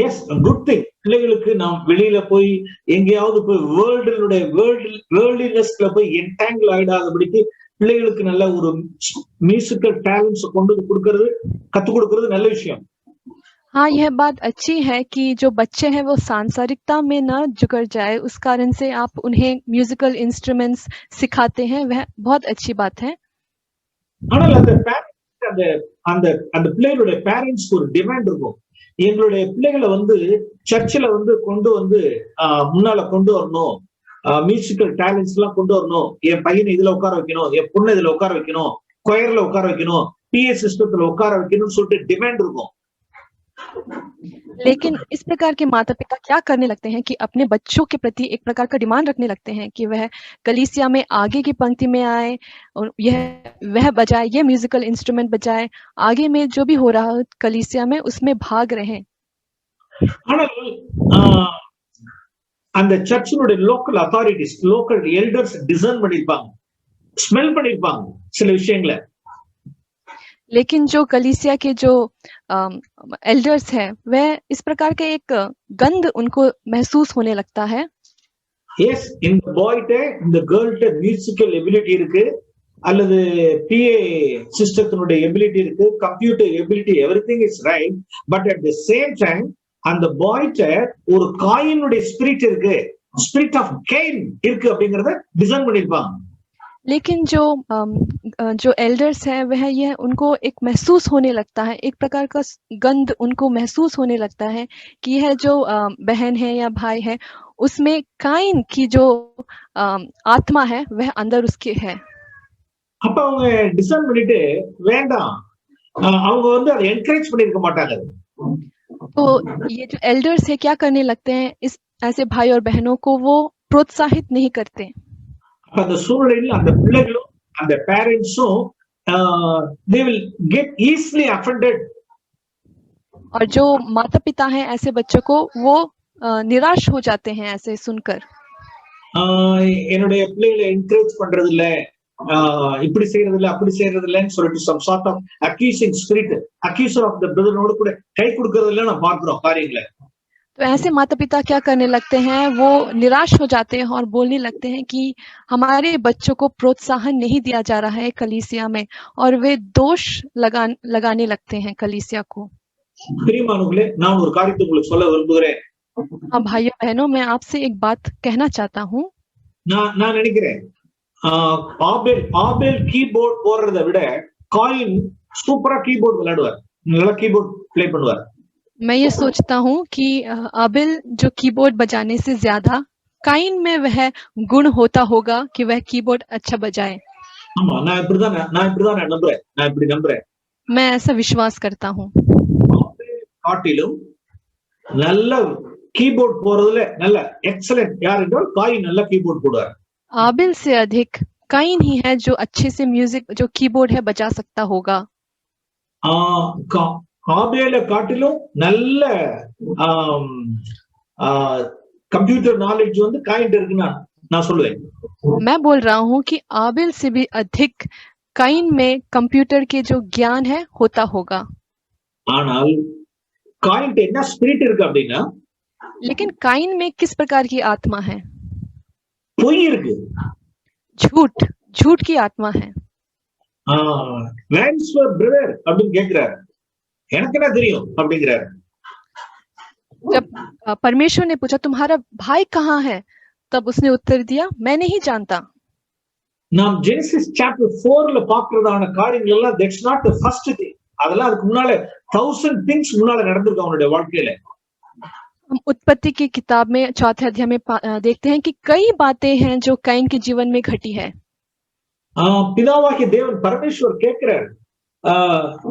Speaker 4: எஸ் குட் திங். பிள்ளைகளுக்கு நாம் வெளியில போய் எங்கேயாவது போய் வேர்ல்ட்லினஸ்ல போய் என்டாங்கிள் ஆயிடாதபடிக்கு பிள்ளைகளுக்கு நல்ல ஒரு மியூசிக்கல் டேலண்ட்ஸ் கொண்டு கத்துக் கொடுக்கிறது நல்ல விஷயம்.
Speaker 5: हाँ यह बात अच्छी है कि जो बच्चे हैं वो सांसारिकता में न जुकर जाए, उस कारण से आप उन्हें म्यूजिकल इंस्ट्रूमेंट्स सिखाते हैं, वह बहुत अच्छी बात है.
Speaker 4: ஆனால் அந்த பிள்ளைகளுடைய பேரண்ட்ஸ்க்கு ஒரு டிமாண்ட் இருக்கும். எங்களுடைய பிள்ளைகளை சர்ச்சில் கொண்டு முன்னால கொண்டு வரணும், மியூசிக்கல் டேலண்ட்ஸ் எல்லாம் கொண்டு வரணும், என் பையனை இதுல உட்கார வைக்கணும், என் பொண்ணை இதுல உட்கார வைக்கணும், கொயர்ல உட்கார வைக்கணும், PA சிஸ்டத்துல உட்கார வைக்கணும்னு சொல்லிட்டு டிமாண்ட் இருக்கும்.
Speaker 5: लेकिन इस प्रकार के माता पिता क्या करने लगते हैं कि अपने बच्चों के प्रति एक प्रकार का डिमांड रखने लगते हैं कि वह कलीसिया में आगे की पंक्ति में आए और वह बजाए, ये म्यूजिकल इंस्ट्रूमेंट बजाए, आगे में जो भी हो रहा हो कलीसिया में उसमें भाग रहे.
Speaker 4: ஆனால் அந்த சர்ச்சினுடைய local authorities, local elders design பண்ணிருப்பாங்க, ஸ்மெல் பண்ணிருப்பாங்க சில விஷயங்களை.
Speaker 5: लेकिन जो कलीसिया के जो एल्डर्स हैं वह इस प्रकार का एक गंध उनको महसूस होने लगता है.
Speaker 4: எஸ், இந்த பாய்ட்ட இந்த கேர்ள்ட்ட மியூசிக்கல் எபிலிட்டி இருக்கு, அல்லது PA சிஸ்டத்தினுடைய எபிலிட்டி இருக்கு, computer ability, everything is right. But at the same time அந்த பாய்ட்ட ஒரு காயினுடைய ஸ்பிரிட் இருக்கு, ஸ்பிரிட் ஆஃப் கெயின் இருக்கு அப்படிங்கறத டிசைன் பண்ணிருப்பாங்க.
Speaker 5: लेकिन जो एल्डर्स हैं वह यह उनको एक महसूस होने लगता है, एक प्रकार का गंध उनको महसूस होने लगता है कि यह जो बहन है या भाई है उसमें काइन की जो आत्मा है वह अंदर उसके है.
Speaker 4: அப்ப அவங்க டிசைன் பண்ணிட்டு வேண்டாம், அவங்க வந்து அதை என்கரேஜ் பண்ணிருக்க மாட்டாங்க.
Speaker 5: तो ये जो एल्डर्स है क्या करने लगते हैं, इस ऐसे भाई और बहनों को वो प्रोत्साहित नहीं करते.
Speaker 4: அந்த சூழ்நிலையில் அந்த பிள்ளைகளும் அந்த பேரண்ட்ஸும் they will get easily offended.
Speaker 5: और जो माता पिता हैं ऐसे बच्चों को वो निराश हो जाते हैं ऐसे सुनकर.
Speaker 4: என்னுடைய பிள்ளைகளை என்கரேஜ் பண்றது இல்ல, இப்படி செய்யறது இல்ல, அப்படி செய்யறது இல்லன்னு சொல்லிட்டு some sort of accusing spirit, accuser of the brother node கூட கை கொடுக்கறது இல்ல நான் பார்க்கிறோம் காரியங்களை.
Speaker 5: तो ऐसे माता पिता क्या करने लगते हैं, वो निराश हो जाते हैं और बोलने लगते हैं कि हमारे बच्चों को प्रोत्साहन नहीं दिया जा रहा है कलीसिया में, और वे दोष लगाने लगते हैं कलीसिया को.
Speaker 4: பிரியமானவர்களே, நான் ஒரு காரியத்தை உங்களுக்கு சொல்ல விரும்புகிறேன்.
Speaker 5: हाँ भाइयों बहनों, मैं आपसे एक बात कहना चाहता हूँ.
Speaker 4: நான் நினைக்கிறேன் ஆபேல் கீபோர்ட் போடுறதை விட காயின் சூப்பரா கீபோர்ட் விளையாடுவார், நல்லா கீபோர்ட் பிளே பண்ணுவார்.
Speaker 5: मैं ये सोचता हूँ कि आबिल जो कीबोर्ड बजाने से ज्यादा काइन में वह गुण होता होगा कि वह कीबोर्ड अच्छा बजाए.
Speaker 4: ஆமா, நான் இப்படிதான் நம்புறேன்.
Speaker 5: मैं ऐसा विश्वास करता हूँ.
Speaker 4: காட்டிலும் நல்ல கீபோர்ட் போறதுல நல்ல எக்ஸலென்ட் யார் என்றால் காயின் நல்ல கீபோர்ட் போடுவார்.
Speaker 5: आबिल से अधिक काइन ही है जो अच्छे से म्यूजिक जो कीबोर्ड है बजा सकता होगा.
Speaker 4: ஆபேலை காட்டிலும் நல்ல கம்ப்யூட்டர் நாலேஜ் வந்து காயின் இருக்குன்னு நான் சொல்லுவேன்.
Speaker 5: मैं बोल रहा हूँ कि आबिल से भी अधिक काइन में कंप्यूटर के जो ज्ञान है होता होगा.
Speaker 4: ஆனால் காயின் என்ன ஸ்பிரிட் இருக்கு அப்படின்னா,
Speaker 5: लेकिन काइन में किस प्रकार की आत्मा है?
Speaker 4: பொய் இருக்கு,
Speaker 5: झूठ की आत्मा है.
Speaker 4: where is your brother அப்படின்னு கேக்குறாரு, எனக்கு என்ன தெரியும் அப்படிங்கிறாரு.
Speaker 5: जब परमेश्वर ने पूछा तुम्हारा भाई कहाँ है, तब उसने उत्तर दिया मैं नहीं जानता.
Speaker 4: நாம் ஜெனசிஸ் சாப்டர் 4ல பார்க்கிறதான காரியங்கள் எல்லாம் that's not the first thing. அதெல்லாம் அதுக்கு முன்னால 1000 things முன்னால நடந்திருக்கு அவனுடைய வாழ்க்கையில.
Speaker 5: हम उत्पत्ति की किताब में 4थे अध्याय में देखते हैं कि कई बातें हैं जो काइन के जीवन में घटी है.
Speaker 4: பிதாவாகிய தேவன் பரமேஸ்வர் கேட்கிறார்,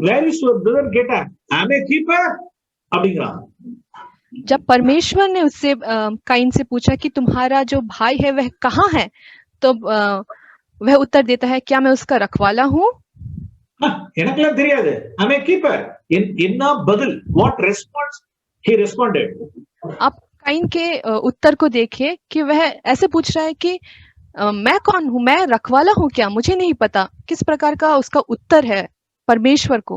Speaker 4: where is your brother கேட்டா am a keeper அப்படிங்கிறான்.
Speaker 5: जब परमेश्वर ने उससे काइन से पूछा कि तुम्हारा जो भाई है वह कहाँ है, तो वह उत्तर देता है क्या मैं उसका रखवाला हूँ?
Speaker 4: எனக்கெல்லாம் தெரியாது, am a keeper. என்ன பதில், what response he responded.
Speaker 5: आप काइन के उत्तर को देखिए कि वह ऐसे पूछ रहा है कि मैं कौन हूँ, मैं रखवाला हूँ क्या, मुझे नहीं पता. किस प्रकार का उसका उत्तर है परमेश्वर को.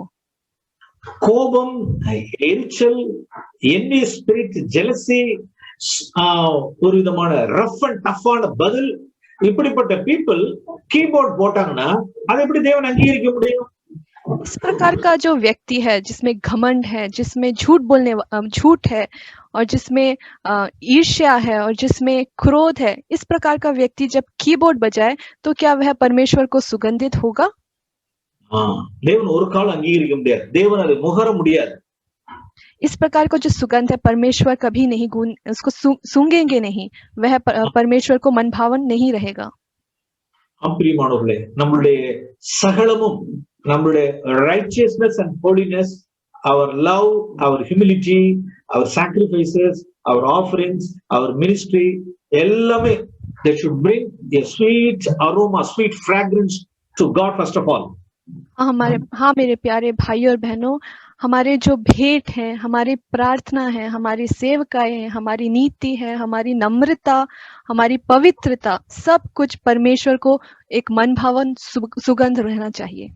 Speaker 4: கோபம், எரிச்சல், envy spirit, jealousy, ஒரு விதமான ரஃப் அண்ட் டஃப்பான பதில், இப்படிப்பட்ட பீப்புள் கீபோர்ட் போட்டாங்கன்னா அதை எப்படி தேவன் அங்கீகரிக்க முடியும்?
Speaker 5: इस प्रकार का जो व्यक्ति है जिसमें घमंड है, जिसमें झूठ है और जिसमें ईर्ष्या है और जिसमें क्रोध है, इस प्रकार का व्यक्ति जब कीबोर्ड बजाए तो क्या वह परमेश्वर को सुगंधित होगा?
Speaker 4: தேவன் ஒரு காலம் அங்கீகரிக்க முடியாது, தேவன் அதை முகர முடியாது.
Speaker 5: इस प्रकार का जो सुगंध है परमेश्वर कभी नहीं उसको सूंघेंगे नहीं, वह परमेश्वर को मनभावन नहीं रहेगा.
Speaker 4: பிரியமானவர்களே, நம்மளுடைய சகலமும், நம்மளுடைய righteousness and holiness, our love, our humility, our sacrifices, our offerings, our ministry, எல்லாமே they should bring a sweet aroma, sweet fragrance to God first of all.
Speaker 5: हाँ मेरे प्यारे भाई और बहनों, हमारे जो भेंट हैं, हमारी प्रार्थना है, हमारी सेवकाएं हैं, हमारी नीति है, हमारी नम्रता, हमारी पवित्रता, सब कुछ परमेश्वर को एक मन भावन सुगंध रहना चाहिए।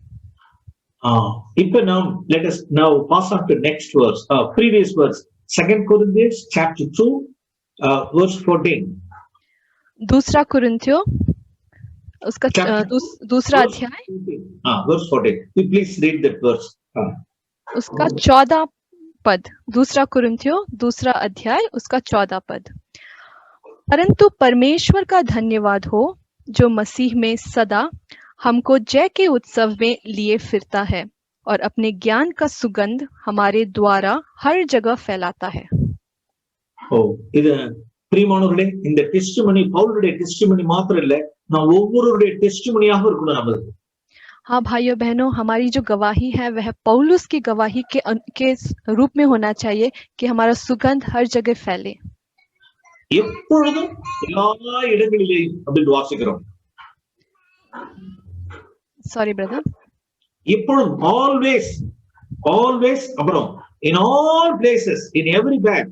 Speaker 4: இப்ப நாம் let us now pass on to next verse, previous verse, 2 Corinthians chapter 2 verse 14.
Speaker 5: दूसरा कुरिन्थियों उसका दूसरा अध्याय
Speaker 4: verse 14. You please read that verse.
Speaker 5: उसका 14 पद, दूसरा कुरिन्थियों दूसरा अध्याय उसका 14 पद। परंतु परमेश्वर का धन्यवाद हो जो मसीह में सदा हमको जय के उत्सव में लिए फिरता है और अपने ज्ञान का सुगंध हमारे द्वारा हर जगह फैलाता है।
Speaker 4: இது பிரியமானவர்களே, இந்த டெஸ்டிமனி பவுலுடைய டெஸ்டிமனி மாத்திரம் இல்ல, நான் ஒவ்வொருவருடைய டெஸ்டிமனியாக இருக்கணும் நமக்கு।
Speaker 5: हाँ भाइयों बहनों, हमारी जो गवाही है वह पौलुस की गवाही के रूप में होना चाहिए कि हमारा सुगंध हर जगह फैले।
Speaker 4: எப்பொழுதும் எல்லா இடங்களிலேயும் அப்படின்னு வாசிக்கிறோம்।
Speaker 5: Sorry brother.
Speaker 4: எப்பொழுதும் always, always, அப்புறம் in all places, in every bag.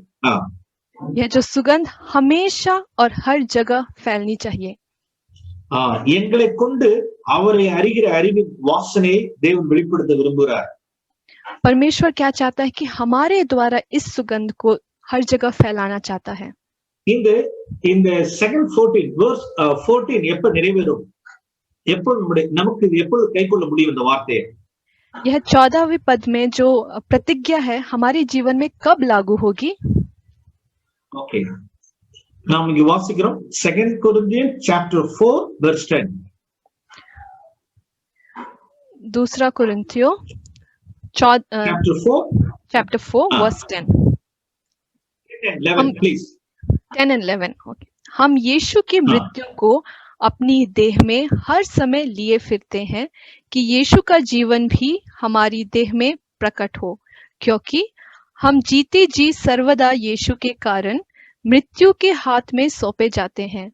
Speaker 5: यह जो सुगंध हमेशा और हर जगह फैलनी चाहिए।
Speaker 4: எங்களை கொண்டு அவரை அறிகிற அறிவின் வாசனையை தேவன் வெளிப்படுத்த விரும்புகிறார்।
Speaker 5: परमेश्वर क्या चाहता है कि हमारे द्वारा इस सुगंध को हर जगह फैलाना चाहता है।
Speaker 4: இந்த second 14 verse 14 எப்ப நிறைவேறும், எப்பொழுது நமக்கு இது எப்பொழுது கைக்கொள்ள முடியும் இந்த வார்த்தையை?
Speaker 5: यह 14वें पद में जो प्रतिज्ञा है हमारे जीवन में कब लागू होगी?
Speaker 4: ओके, நாம் இங்க வாசிக்கிறோம் 2 Corinthians chapter 4 verse 10.
Speaker 5: दूसरा कुरिन्थियों chapter 4 verse 10.
Speaker 4: 11 please.
Speaker 5: 10 and 11. Okay. हम यीशु की मृत्यु को अपनी देह में हर समय लिए फिरते हैं कि यीशु का जीवन भी हमारी देह में प्रकट हो, क्योंकि हम जीते जी सर्वदा यीशु के कारण मृत्यु के हाथ में सौंपे जाते हैं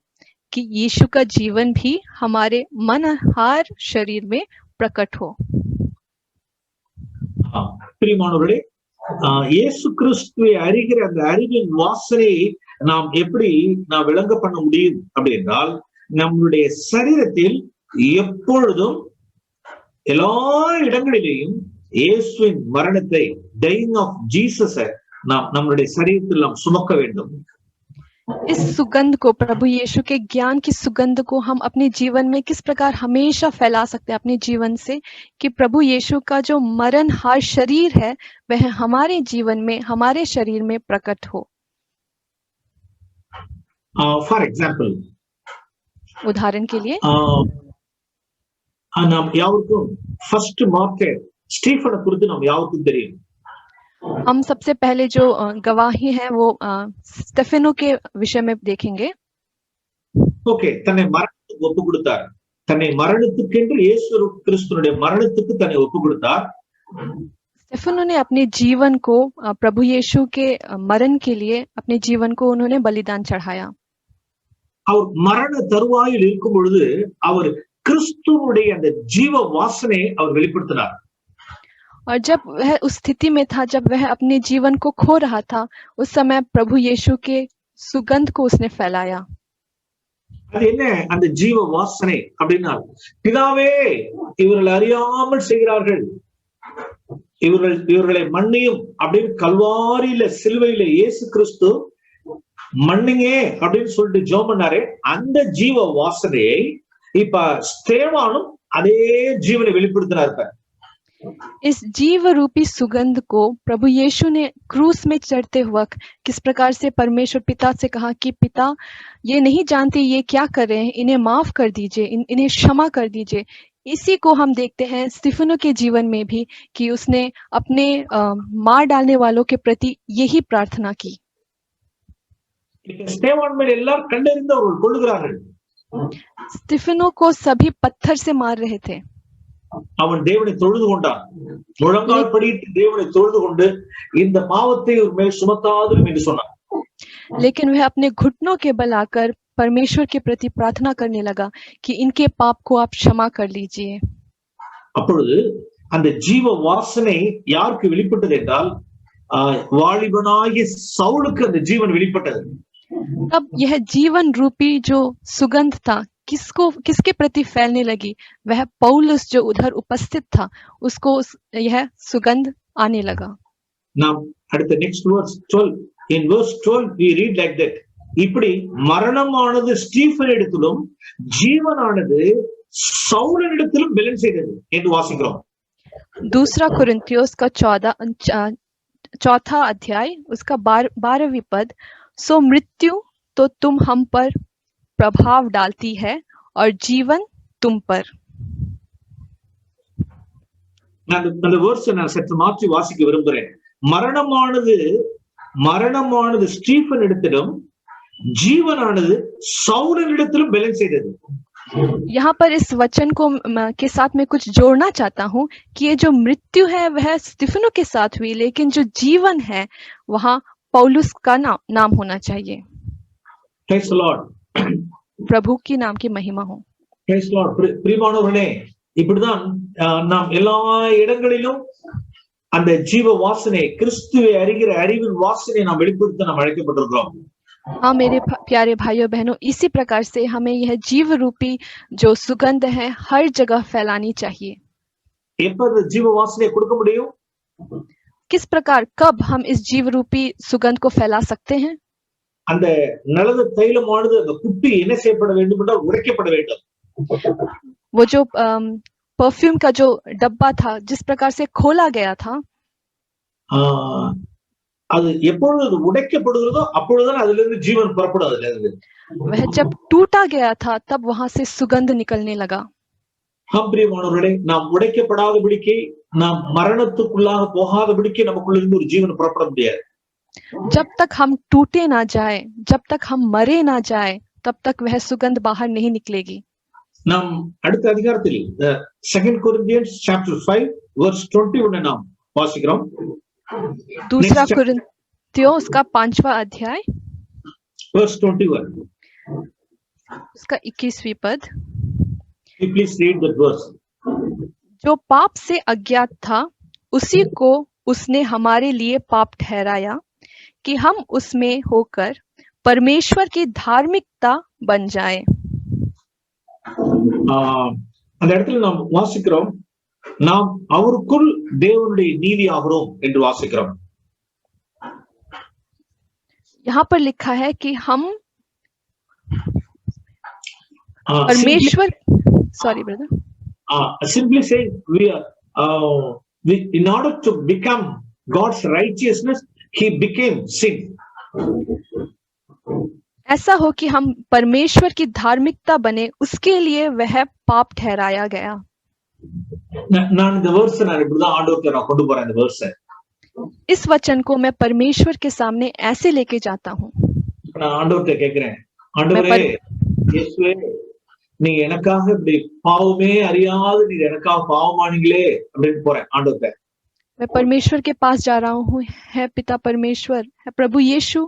Speaker 5: कि यीशु का जीवन भी हमारे मनहार शरीर में प्रकट हो।
Speaker 4: பிரியமானவர்களே, இயேசு கிறிஸ்துவை அறிகிற அந்த அறிவின் வாசனையை நாம் எப்படி விளங்க பண்ண முடியும் அப்படி என்றால், நம்முடைய சரீரத்தில் எப்பொழுதும் எல்லா இடங்களிலேயும் இயேசுவின் மரணத்தை, டையிங் ஆஃப் ஜீசஸை நாம் நம்முடைய சரீரத்தில் நாம் சுமக்க வேண்டும்।
Speaker 5: इस सुगंध को, प्रभु यीशु के ज्ञान की सुगंध को हम अपने जीवन में किस प्रकार हमेशा फैला सकते हैं अपने जीवन से, कि प्रभु यीशु का जो मरणहार शरीर है वह हमारे जीवन में, हमारे शरीर में प्रकट हो।
Speaker 4: फॉर एग्जाम्पल,
Speaker 5: उदाहरण के लिए
Speaker 4: நாம் யாருக்கும் फर्स्ट மார்ட்டிர் ஸ்டீஃபனை குறித்து நாம் யாருக்கும் தெரியும்।
Speaker 5: हम सबसे पहले जो गवाही है वो स्टेफेनो के विषय में देखेंगे।
Speaker 4: ओके, தன்னை மரணத்துக்கு ஒப்பு கொடுத்தார், தன்னை மரணத்துக்கென்று இயேசு கிறிஸ்துவினுடைய மரணத்துக்கு தன்னை ஒப்பு கொடுத்தார்।
Speaker 5: स्टेफेनो ने अपने जीवन को प्रभु यीशु के मरण के लिए अपने जीवन को उन्होंने बलिदान चढ़ाया।
Speaker 4: அவர் மரண தருவாயில் இருக்கும் பொழுது அவர் கிறிஸ்துவுடைய அந்த ஜீவ வாசனையை அவர் வெளிப்படுத்தினார்।
Speaker 5: और जब वह उस स्थिति में था, जब वह अपने जीवन को खो रहा था, उस समय प्रभु यीशु के सुगंध को उसने फैलाया।
Speaker 4: அது என்ன அந்த ஜீவ வாசனை அப்படின்னா, பிதாவே இவர்கள் அறியாமல் செய்கிறார்கள், இவர்களை மன்னியும் அப்படின்னு கல்வாரியில சிலுவையில இயேசு கிறிஸ்து மன்னிங்க அப்படின்னு சொல்லிட்டு ஜெபம் பண்ணாரு। அந்த ஜீவ வாசனையை இப்ப ஸ்தேவானும் அதே ஜீவனை வெளிப்படுத்தினார்।
Speaker 5: इस जीव रूपी सुगंध को प्रभु यीशु ने क्रूस में चढ़ते वक्त किस प्रकार से परमेश्वर पिता से कहा कि पिता ये नहीं जानते ये क्या कर रहे हैं, इन्हें माफ कर दीजिए, इन्हें क्षमा कर दीजिए। इसी को हम देखते हैं स्टीफनो के जीवन में भी कि उसने अपने मार डालने वालों के प्रति यही प्रार्थना की।
Speaker 4: ஸ்தேவான் மேல் எல்லாரும் கண்டறிந்து அவர்கள் கொள்ளுகிறார்கள்।
Speaker 5: स्टिफेनो को सभी पत्थर से मार रहे थे,
Speaker 4: அவன் தேவனை தொழுது கொண்டான். முழங்கால் படியிட்டு தேவனை தொழுது கொண்டு இந்த பாவத்தை ஒரு மேல் சுமத்தாதிரும் என்று சொன்னான்.
Speaker 5: लेकिन वह अपने घुटनों के बल आकर परमेश्वर के प्रति प्रार्थना करने लगा कि इनके पाप को आप क्षमा कर लीजिए.
Speaker 4: அப்பொழுது அந்த ஜீவ வாசனை யாருக்கு வெளிப்பட்டது என்றால் வாலிபனாகிய சவுலுக்கு அந்த ஜீவன் வெளிப்பட்டது.
Speaker 5: तब यह जीवन रूपी जो सुगंध था किसके प्रति फैलने लगी? वह पौलुस जो उधर उपस्थित था उसको यह सुगंध आने लगा.
Speaker 4: நாம் அடுத்த next verse 12, in verse 12 we read like that. இப்படி மரணமானது ஸ்டீஃபனிடத்திலும் ஜீவனானது சவுலினிடத்திலும் பலன் செய்தது என்று வாசிக்கிறோம்.
Speaker 5: दूसरा कुरिन्थियोस का 4 अध्याय उसका 12वीं पद, सो मृत्यु तो तुम हम पर प्रभाव डालती है और जीवन तुम पर.
Speaker 4: நான் அந்த வேர்ஸ் நான் சற்று மாற்றி வாசிக்க விரும்புகிறேன். மரணமானது ஸ்டீஃபன் இடத்திலும் जीवनानது சவுலினிடத்திலும் பலன் செய்தது.
Speaker 5: यहाँ पर इस वचन को के साथ मैं कुछ जोड़ना चाहता हूँ कि ये जो मृत्यु है वह स्टिफनो के साथ हुई, लेकिन जो जीवन है वहाँ पौलुस का नाम होना चाहिए.
Speaker 4: Praise the Lord.
Speaker 5: प्रभु की नाम की महिमा हो.
Speaker 4: Praise the Lord. பிரியமானவர்களே, இப்படிதான் நாம் எல்லா இடங்களிலும் அந்த ஜீவ வாசனை, கிறிஸ்துவை அறிகிற அறிவின் வாசனை நாம் வெளிப்படுத்த நாம் அழைக்கப்பட்டிருக்கிறோம்.
Speaker 5: हाँ मेरे प्यारे भाइयों बहनों, इसी प्रकार से हमें यह जीव रूपी जो सुगंध है हर जगह फैलानी चाहिए.
Speaker 4: எப்ப ஜீவ வாசனை கொடுக்க முடியும்?
Speaker 5: किस प्रकार, कब हम इस जीव रूपी सुगंध को फैला सकते हैं?
Speaker 4: அந்த நலது தைலமானது அந்த குப்பி என்ன செய்யப்பட வேண்டும் என்றால் உடைக்கப்பட வேண்டும்.
Speaker 5: वो जो परफ्यूम का जो डब्बा था जिस प्रकार से खोला गया था,
Speaker 4: அது எப்பொழுது உடைக்கப்படுகிறதோ அப்பொழுதுதான் அதிலிருந்து ஜீவன் புறப்படும்.
Speaker 5: वह जब टूटा गया था तब वहां से सुगंध निकलने लगा.
Speaker 4: हम பிரியமானவர்களே, நாம் உடைக்கப்படாதபடிக்கு, நாம் மரணத்துக்குள்ளாக போகாதபடிக்கு நமக்குள்ளிருந்து ஒரு ஜீவன் புறப்பட முடியாது.
Speaker 5: जब तक हम टूटे ना जाए, जब तक हम मरे ना जाए, तब तक वह सुगंध बाहर नहीं निकलेगी.
Speaker 4: நாம் அடுத்த அதிகாரத்தில் 2 Corinthians chapter 5 verse 21 நாம் வாசிக்கிறோம்.
Speaker 5: दूसरा कुरिन्थियों उसका 5वां अध्याय
Speaker 4: verse 21,
Speaker 5: उसका 21वीं पद.
Speaker 4: please read that verse.
Speaker 5: जो पाप से अज्ञात था उसी को उसने हमारे लिए पाप ठहराया कि हम उसमें होकर परमेश्वर की धार्मिकता बन जाए.
Speaker 4: அந்த இடத்துல நாம் வாசிக்கிறோம், நாம் அவருக்குள் தேவனுடைய நீதி ஆகிறோம் என்று வாசிக்கிறோம்.
Speaker 5: यहाँ पर लिखा है कि हम परमेश्वर, sorry brother,
Speaker 4: simply saying we are in order to become God's righteousness, he became sin.
Speaker 5: ऐसा हो कि हम परमेश्वर की धार्मिकता बने, उसके लिए वह पाप ठहराया गया.
Speaker 4: நான் இந்த வேர்ஸ் நான் இப்படிதான் ஆண்டவருக்கு நான் கொண்டு போறேன். இந்த வேர்ஸ்,
Speaker 5: इस वचन को मैं परमेश्वर के सामने ऐसे लेके जाता हूँ.
Speaker 4: நான் ஆண்டவர்கிட்ட கேட்கிறேன், ஆண்டவரே இயேசுவே, நீங்க எனக்காக இப்படி பாவமே அறியாது நீங்க எனக்காக பாவமானீங்களே அப்படின்னு போறேன் ஆண்டவர்கிட்ட.
Speaker 5: मैं परमेश्वर के पास जा रहा हूँ. है पिता परमेश्वर, है प्रभु यीशु,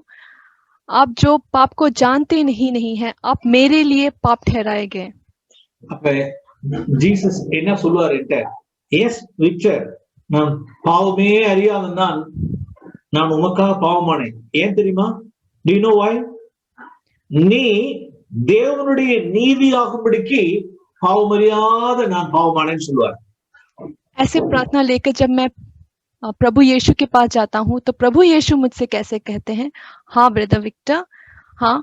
Speaker 5: आप जो पाप को जानते नहीं है, आप मेरे लिए पाप ठहराए गए.
Speaker 4: அப்ப ஜீசஸ் என்ன சொல்லுவார் என்கிட்ட? எஸ் விக்டர், நான் பாவமே அறியாத நான் உமக்காக பாவமானேன். ஏன் தெரியுமா? Do you know why? நீ தேவனுடைய நீதியாகும்படிக்கு பாவமறியாத நான் பாவமானேன்னு சொல்லுவார்.
Speaker 5: ऐसे प्रार्थना लेकर जब मैं प्रभु यीशु के पास जाता हूँ तो प्रभु यीशु मुझसे कैसे कहते हैं, हाँ ब्रदर विक्टर, हाँ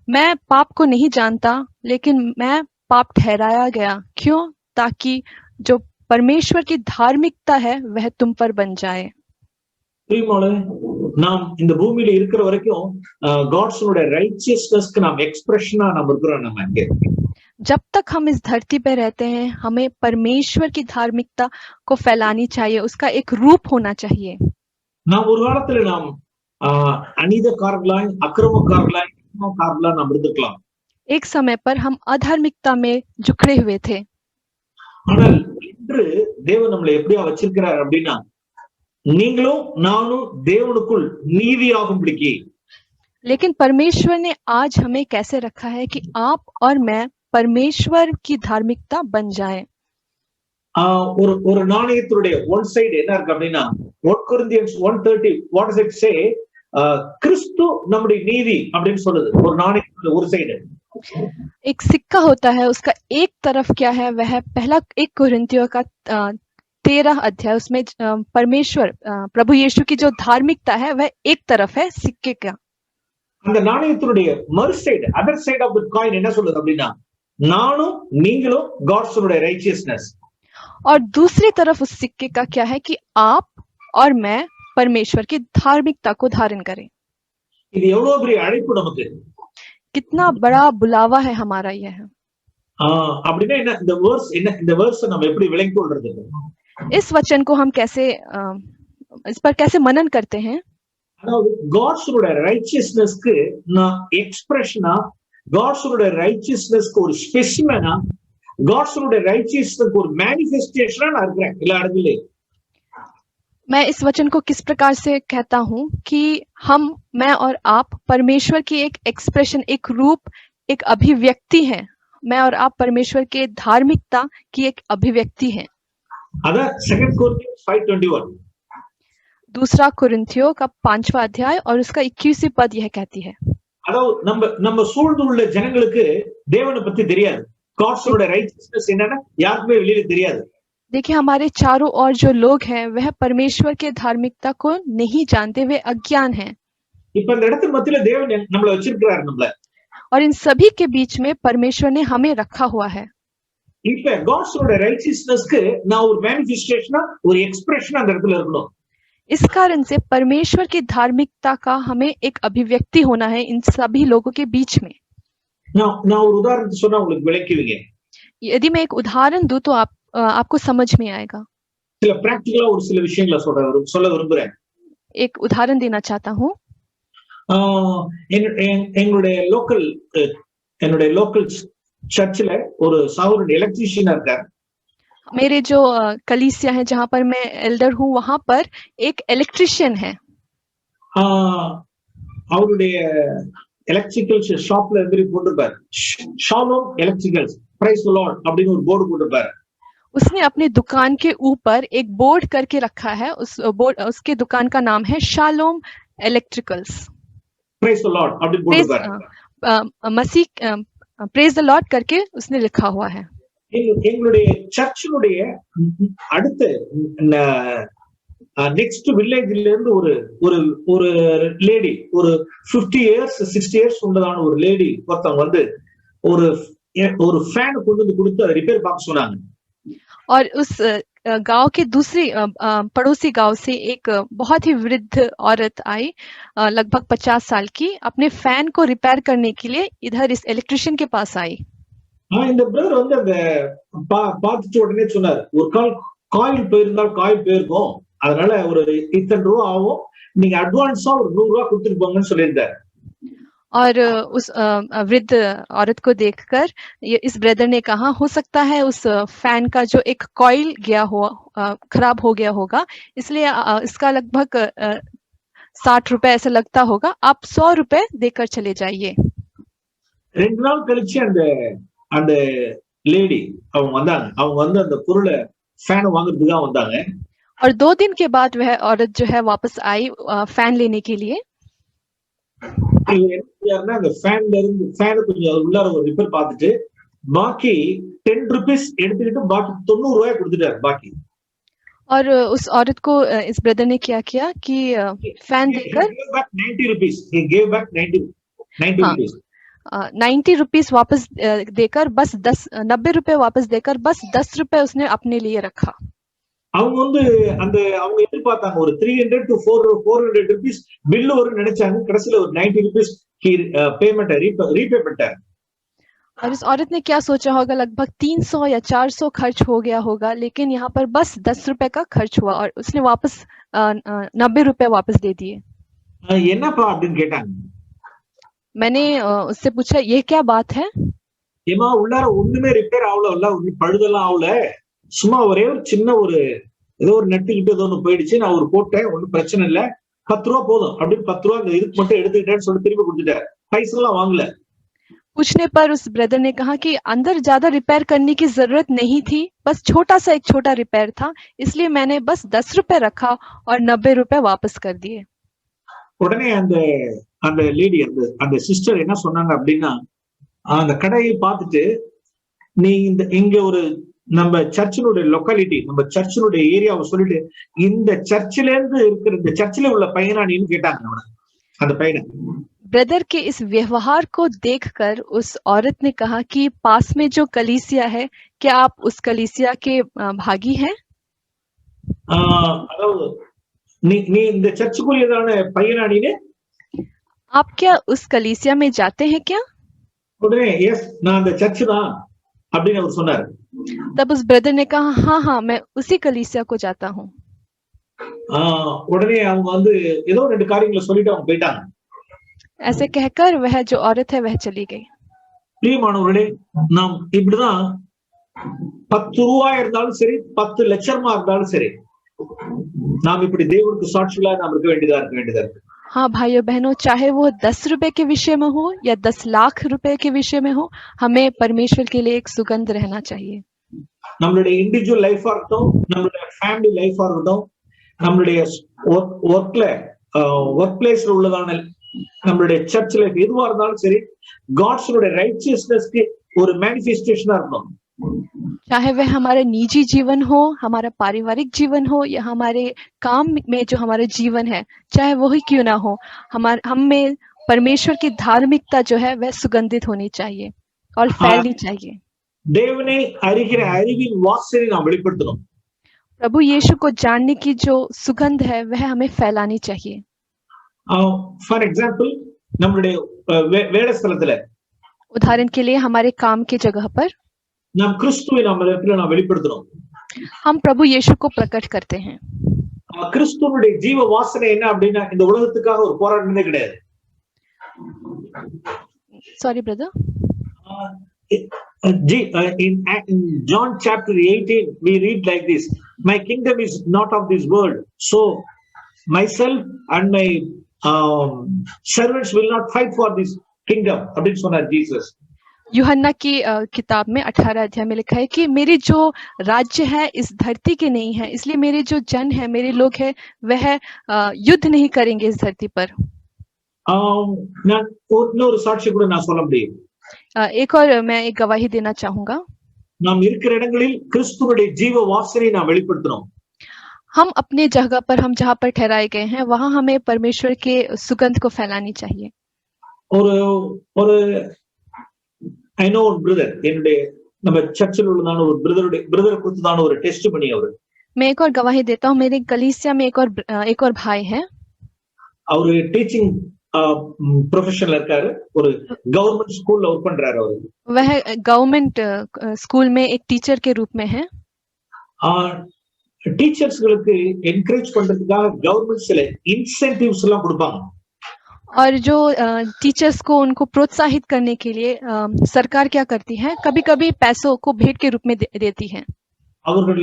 Speaker 5: मैं पाप को नहीं जानता, लेकिन मैं पाप ठहराया गया. क्यों? ताकि जो परमेश्वर की धार्मिकता है वह तुम पर बन जाए.
Speaker 4: நாம் இந்த பூமியில இருக்கிற வரைக்கும் காட்ஸோட ரைச்சியஸ்னஸ்க்கு நாம் எக்ஸ்பிரஷனா நாம் இருக்கிறோம். நம்ம இங்க
Speaker 5: जब तक हम इस धरती पे रहते हैं हमें परमेश्वर की धार्मिकता को फैलानी चाहिए, उसका एक रूप होना चाहिए.
Speaker 4: நாம் ஒரு காலத்துல நாம் அநீதக்காரர்களாய், அக்கிரமக்காரர்களாய் நாம் இருந்திருக்கலாம்.
Speaker 5: एक समय पर हम अधार्मिकता में जुकड़े हुए थे,
Speaker 4: ஆனால் இன்று தேவன் நம்மளை எப்படியா வச்சிருக்கிறார் அப்படின்னா, நீங்களும் நானும் தேவனுக்குள் நீதியாகும்படிக்கு,
Speaker 5: लेकिन परमेश्वर ने आज हमें कैसे रखा है कि आप और मैं परमेश्वर की धार्मिकता बन जाएं।
Speaker 4: ஒரு ஒரு நாணயத்தினுடைய ஒன் சைடு என்ன இருக்கு அப்படின்னா, 1 Corinthians 1:30 what does it say, கிறிஸ்து நம்முடைய நீதி அப்படின்னு சொல்லுது. ஒரு நாணயத்தினுடைய ஒரு சைடு
Speaker 5: एक सिक्का होता है, उसका एक तरफ क्या है, वह पहला 1 कुरिन्थियों का 13 अध्याय, उसमें परमेश्वर प्रभु यीशु की जो धार्मिकता है वह एक तरफ है सिक्के का।
Speaker 4: அந்த நாணயத்தினுடைய மறு side, other side of the coin என்ன சொல்லுது அப்படின்னா, நானும் நீங்களும் காட்ஸ் ரைச்சியஸ்னஸ்,
Speaker 5: और दूसरी तरफ उस सिक्के का क्या है कि आप और मैं परमेश्वर की धार्मिकता को धारण करें।
Speaker 4: இது எவ்வளவு பெரிய அழைப்பு நமக்கு!
Speaker 5: कितना बड़ा बुलावा है हमारा यह।
Speaker 4: அப்படின்னா என்ன, இந்த வேர்ஸ் என்ன, இந்த வேர்ஸ் நம்ம எப்படி விளங்கி கொள்றது?
Speaker 5: इस वचन को हम कैसे इस पर कैसे मनन करते हैं?
Speaker 4: அதாவது காட்ஸ் ரைச்சியஸ்னஸ்க்கு நான் எக்ஸ்பிரஷனா, காட்ஸ் ரைச்சியஸ்னஸ்க்கு ஒரு ஸ்பெசிமனா, காட்ஸ் ரைச்சியஸ்னஸ்க்கு ஒரு மேனிஃபெஸ்டேஷனா நான் இருக்கிறேன் எல்லா இடத்துலயும்.
Speaker 5: मैं इस वचन को किस प्रकार से कहता हूं कि हम, मैं और आप परमेश्वर की एक एक्सप्रेशन, एक रूप, एक अभिव्यक्ति हैं। मैं और आप परमेश्वर के धार्मिकता की एक अभिव्यक्ति हैं।
Speaker 4: अदा 2 Corinthians 5:21
Speaker 5: दूसरा कुरिन्थियों का 5वां अध्याय और उसका 21वीं पद यह कहती है,
Speaker 4: அதாவது நம்ம சூழ்ந்துள்ள ஜனங்களுக்கு தேவனை பத்தி தெரியாது, காட்ஸ் ரைச்சியஸ்னஸ் என்னன்னா யாருக்குமே வெளியில தெரியாது.
Speaker 5: देखिए, हमारे चारों ओर जो लोग हैं वह परमेश्वर के धार्मिकता को नहीं जानते, वे अज्ञान हैं।
Speaker 4: இப்ப இந்த இடத்து மத்தியில தேவன் நம்மள வச்சிருக்காரு நம்மள,
Speaker 5: और इन सभी के बीच में परमेश्वर ने हमें रखा हुआ है।
Speaker 4: இப்ப காட்ஸ் ரைச்சியஸ்னஸ்க்கு நான் ஒரு மேனிஃபெஸ்டேஷனா, ஒரு எக்ஸ்பிரஷனா அந்த இடத்துல இருக்கணும்.
Speaker 5: इस कारण से परमेश्वर की धार्मिकता का हमें एक अभिव्यक्ति होना है इन सभी लोगों के बीच में।
Speaker 4: நான் ஒரு உதாரணத்தை சொன்னா உங்களுக்கு விளக்குவீங்க.
Speaker 5: यदि मैं एक उदाहरण दूं तो आपको समझ में आएगा।
Speaker 4: சில பிராக்டிகலா ஒரு சில விஷயங்களை சொல்ல விரும்புறேன்.
Speaker 5: एक उदाहरण देना चाहता हूं।
Speaker 4: என்னுடைய லோக்கல் சர்ச்சில் ஒரு சகோதரன் எலக்ட்ரிஷியனா இருக்கார்.
Speaker 5: मेरे जो कलीसिया है जहां पर मैं एल्डर हूं, वहां पर एक इलेक्ट्रिशियन है।
Speaker 4: அவருடைய எலக்ட்ரிக்கல் ஷாப்ல எப்படி போட்டிருப்பார், Shalom electricals praise the lord அப்படின்னு ஒரு போர்டு போட்டிருப்பார்.
Speaker 5: उसने अपनी दुकान के ऊपर एक बोर्ड करके रखा है, उस बोर्ड, उसके दुकान का नाम है shalom electricals.
Speaker 4: Praise the Lord அப்படி போட்டிருக்கார்।
Speaker 5: मसीह प्रेज द लॉर्ड करके उसने लिखा हुआ है।
Speaker 4: எங்களுடைய சர்ச்சினுடைய அடுத்த நெக்ஸ்ட் வில்லேஜ்ல இருந்து ஒரு லேடி, ஒரு 50 years 60 years உள்ளதான ஒரு லேடி ஒருத்தவங்க வந்து ஒரு ஃபேன் கொண்டு வந்து கொடுத்து அதை ரிப்பேர் பார்க்க சொன்னாங்க।
Speaker 5: और उस गांव के दूसरी पड़ोसी गांव से एक बहुत ही वृद्ध औरत आई, लगभग 50 साल की, अपने फैन को रिपेयर करने के लिए इधर इस इलेक्ट्रिशियन के पास आई।
Speaker 4: இந்த பிரதர் வந்து அந்த பார்த்துட்டு உடனே சொன்னார், ஒரு காயில் போயிருந்தால் காயில் போயிருக்கும், அதனால ஒரு இத்தனை ரூபா ஆகும், நீங்க அட்வான்ஸா ஒரு 100 ரூபா கொடுத்துட்டு போங்கன்னு சொல்லியிருந்தார்।
Speaker 5: और उस वृद्ध औरत को देखकर इस ब्रदर ने कहा, हो सकता है उस फैन का जो एक कॉइल गया हो, खराब हो गया होगा, इसलिए इसका लगभग 60 रुपए ऐसा लगता होगा, आप 100 रुपए देकर चले जाइए।
Speaker 4: 2 நாள் கழிச்சு அந்த லேடி அவங்க வந்தாங்க, அவங்க வந்து அந்த பொருளை ஃபேன் வாங்குறதுக்காக வந்தாங்க।
Speaker 5: और 2 दिन के बाद वह औरत जो है वापस आई फैन लेने के लिए।
Speaker 4: அந்த ஃபேன்ல இருந்து ஃபேன் கொஞ்சம் உள்ளார ஒரு ரிப்பேர் பார்த்துட்டு பாக்கி 10 rupees எடுத்துக்கிட்டு பாக்கி 90 ரூபாய் கொடுத்துட்டாரு பாக்கி।
Speaker 5: और उस औरत को इस ब्रदर ने क्या किया कि फैन देकर
Speaker 4: 90 rupees, he gave back 90 rupees,
Speaker 5: 90 rupees वापस देकर बस 90 रुपए वापस देकर बस 10 रुपए उसने अपने लिए रखा।
Speaker 4: அவங்க வந்து அவங்க எதிர்பார்த்தாங்க ஒரு 300 to 400 rupees பில் வரும் நினைச்சாங்க, கடைசியில ஒரு 90 rupees पेमेंट रीपे பண்ணிட்டாங்க।
Speaker 5: और इस औरत ने क्या सोचा होगा, लगभग 300 या 400 खर्च हो गया होगा, लेकिन यहाँ पर बस 10 रुपए का खर्च हुआ और उसने वापस 90 रुपए वापस दे दिए।
Speaker 4: என்னப்பா அப்படின்னு கேட்டாங்க।
Speaker 5: मैंने उससे पूछा ये क्या बात है?
Speaker 4: ஏமா உள்ளார ஒண்ணுமே ரிப்பேர் ஆகல, பழுதெல்லாம் ஆகல, சும்மா ஒரே ஒரு சின்ன ஒரு ஏதோ ஒரு நட்டுக்கிட்டு ஏதோ ஒண்ணு போயிடுச்சு, நான் ஒரு போட்டேன், ஒன்னும் பிரச்சனை இல்ல, 10 ரூபா போதும் அப்படின்னு 10 ரூபா இதுக்கு மட்டும் எடுத்துக்கிட்டேன்னு சொல்லி திருப்பி கொடுத்துட்டார். பைசா எல்லாம் வாங்கல.
Speaker 5: पूछने पर उस ब्रदर ने कहा कि अंदर ज्यादा रिपेयर करने की जरूरत नहीं थी, बस छोटा सा एक छोटा रिपेयर था, इसलिए मैंने बस 10 रुपए रखा और 90 रुपए वापस कर दिए।
Speaker 4: உடனே அந்த லேடி அந்த சிஸ்டர் என்ன சொன்னாங்க அப்படின்னா, அந்த கடையை பார்த்துட்டு, நீ இங்க ஒரு நம்ம சர்ச்சினுடைய லொக்காலிட்டி, நம்ம சர்ச்சினுடைய ஏரியாவை சொல்லிட்டு, இந்த சர்ச்சில இருந்து இருக்கிற இந்த சர்ச்சில உள்ள பையனா நீன்னு கேட்டாங்க அந்த பையனை.
Speaker 5: ब्रदर के इस व्यवहार को देखकर उस औरत ने कहा कि पास में जो कलीसिया है, क्या आप उस कलीसिया के भागी हैं?
Speaker 4: அதாவது நீ இந்த சர்ச்சுக்குரியதான பையனா நீனு?
Speaker 5: आप क्या उस कलीसिया में जाते हैं क्या?
Speaker 4: உடனே எஸ், நான் அந்த சர்ச் தான் அப்படின்னு அவர் சொன்னார்.
Speaker 5: तब उस ब्रदर ने कहा हाँ हाँ मैं उसी कलीसिया को जाता हूँ।
Speaker 4: உடனே அவங்க ஏதோ 2 காரியங்களை சொல்லிட்டு அவங்க போயிட்டாங்க.
Speaker 5: ऐसे कहकर वह जो औरत है वह चली गई।
Speaker 4: பிரியமானவர்களே, நாம் இப்படிதான் 10 ரூபாய் இருந்தாலும் சரி, 10 லட்சமா இருந்தாலும் சரி, நாம் இப்படி தேவனுக்கு சாட்சிகளா நாம் இருக்க வேண்டியதா இருக்கு.
Speaker 5: हाँ भाइयों बहनों, चाहे वो 10 रुपए के विषय में हो या 10 लाख रुपए के विषय में हो, हमें परमेश्वर के लिए एक सुगंध रहना चाहिए।
Speaker 4: நம்மளுடைய இண்டிவிஜுவல் லைஃபா இருக்கட்டும், நம்மளுடைய ஃபேமிலி லைஃபா இருக்கட்டும், நம்மளுடைய ஒர்க் பிளேஸ்ல உள்ளதான நம்மளுடைய சர்ச் லைஃப் எதுவா இருந்தாலும் சரி, காட்ஸோட ரைச்சியஸ்னஸ்க்கு ஒரு மேனிஃபெஸ்டேஷனா இருக்கணும்.
Speaker 5: चाहे वह हमारा निजी जीवन हो, हमारा पारिवारिक जीवन हो या हमारे काम में जो हमारा जीवन है, चाहे वही क्यों ना हो, हम में परमेश्वर की धार्मिकता जो है वह सुगंधित होनी चाहिए और फैलनी चाहिए।
Speaker 4: தேவனை அறிகிற அறிவின் வாசனை நாம் வெளிப்படுத்தணும்.
Speaker 5: प्रभु यीशु को जानने की जो सुगंध है वह हमें फैलानी चाहिए।
Speaker 4: ஃபார் எக்ஸாம்பிள், நம்மளுடைய வேலை ஸ்தலத்துல,
Speaker 5: उदाहरण के लिए हमारे काम की जगह पर
Speaker 4: நாம் கிறிஸ்துவை நாம் வெளிப்படுத்தணும்.
Speaker 5: हम प्रभु यीशु को प्रकट करते हैं।
Speaker 4: கிறிஸ்துவனுடைய ஜீவ வாசனை என்ன அப்படின்னா, இந்த உலகத்துக்காக ஒரு போராட்டமே கிடையாது.
Speaker 5: Sorry brother.
Speaker 4: In John chapter 18 we read like this, my kingdom is not of this world, so myself and my servants will not fight for this kingdom அப்படின்னு சொன்னார் ஜீசஸ்.
Speaker 5: यूहन्ना की किताब में 18 अध्याय में लिखा है कि मेरे जो राज्य है इस धरती के नहीं है, इसलिए मेरे जो जन है, मेरे लोग है, वह युद्ध नहीं करेंगे इस धरती पर।
Speaker 4: நான் ஒரு சாட்சி கூட நான் சொல்ல முடியும்.
Speaker 5: एक और मैं एक गवाही देना चाहूंगा।
Speaker 4: நாம் இருக்கிற இடங்களில் கிறிஸ்துவுடைய ஜீவ வாசனை நாம் வெளிப்படுத்தணும்.
Speaker 5: हम अपने जगह पर, हम जहाँ पर ठहराए गए हैं, वहां हमें परमेश्वर के सुगंध को फैलानी चाहिए।
Speaker 4: ஒரு I know ஒரு பிரதர், என்னுடைய நம்ம சர்ச்சில் உள்ளதான ஒரு பிரதரை கொடுத்ததான ஒரு டெஸ்டிமனி அவரு.
Speaker 5: मैं एक और गवाही देता हूँ। मेरे कलीसिया में एक और भाई है।
Speaker 4: அவரு டீச்சிங் ப்ரொஃபஷன்ல இருக்காரு, ஒரு கவர்மெண்ட் ஸ்கூல்ல ஒர்க் பண்றாரு அவரு.
Speaker 5: वह गवर्नमेंट स्कूल में एक टीचर के रूप में है।
Speaker 4: டீச்சர்ஸ்களுக்கு என்கரேஜ் பண்றதுக்காக கவர்மெண்ட் சில இன்சென்டிவ்ஸ் எல்லாம் கொடுப்பாங்க.
Speaker 5: और जो टीचर्स को उनको प्रोत्साहित करने के लिए सरकार क्या करती है, कभी कभी पैसों को भेंट के रूप में देती है।
Speaker 4: அவர்கள்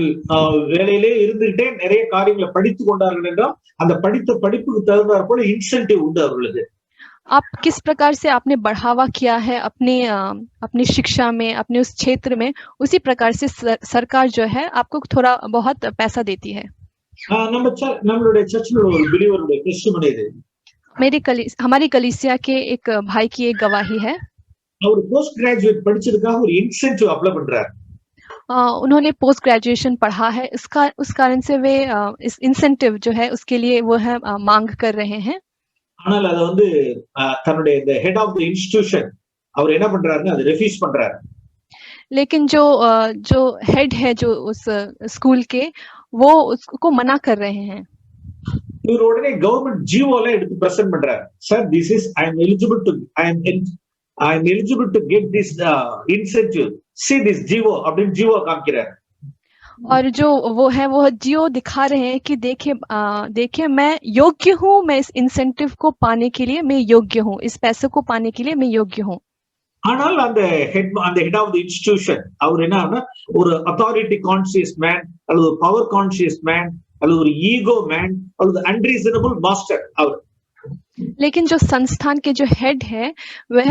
Speaker 4: வேலையிலே இருந்துகிட்டே நிறைய காரியங்களை படித்து கொண்டார்கள் என்றால் அந்த படித்த படிப்புக்கு தகுந்தாற் போல இன்சென்டிவ் உண்டு அவர்களுக்கு.
Speaker 5: आप किस प्रकार से आपने बढ़ावा किया है अपनी शिक्षा में, अपने उस क्षेत्र में, उसी प्रकार से सरकार जो है आपको थोड़ा बहुत पैसा देती है।
Speaker 4: நம்மளுடைய சர்ச்சில் ஒரு பிலீவருடைய டெஸ்டிமனி இது.
Speaker 5: हमारी कलीसिया के एक भाई की एक गवाही है।
Speaker 4: அவர் போஸ்ட் கிராजुएट படிச்சதுக்காக ஒரு இன்சென்டிவ் அப்ளை பண்றாரு.
Speaker 5: उन्होंने पोस्ट ग्रेजुएशन पढ़ा है, उस कारण से वे इस इंसेंटिव जो है उसके लिए वो है मांग कर रहे हैं।
Speaker 4: ஆனால் அது தன்னுடைய the head of the institution அவர் என்ன பண்றாருன்னா அதை ரெஃப்யூஸ் பண்றாரு.
Speaker 5: लेकिन जो हेड है जो उस स्कूल के, वो उसको मना कर रहे हैं।
Speaker 4: இவர் உடனே கவர்மெண்ட் ஜிஓல எடுத்து பிரசன்ட் பண்றாரு. Sir, this is I am eligible to get this incentive, see this GO அப்படின்னு GO காமிக்கிறார்.
Speaker 5: और जो वो है वो जियो दिखा रहे हैं कि देखिए मैं योग्य हूँ, मैं इस इंसेंटिव को पाने के लिए मैं योग्य हूँ, इस पैसे को पाने के लिए मैं योग्य हूँ।
Speaker 4: ஆனால் அந்த ஹெட் ஆஃப் தி இன்ஸ்டிடியூஷன் அவர் என்ன ஒரு அத்தாரிட்டி கான்சியஸ் மேன் அல்லது ஒரு பவர் கான்சியஸ் மேன் அல்லது ஒரு ஈகோ மேன் அல்லது அன்ரீசனபிள் மாஸ்டர் அவர்.
Speaker 5: लेकिन जो संस्थान के जो हेड है वह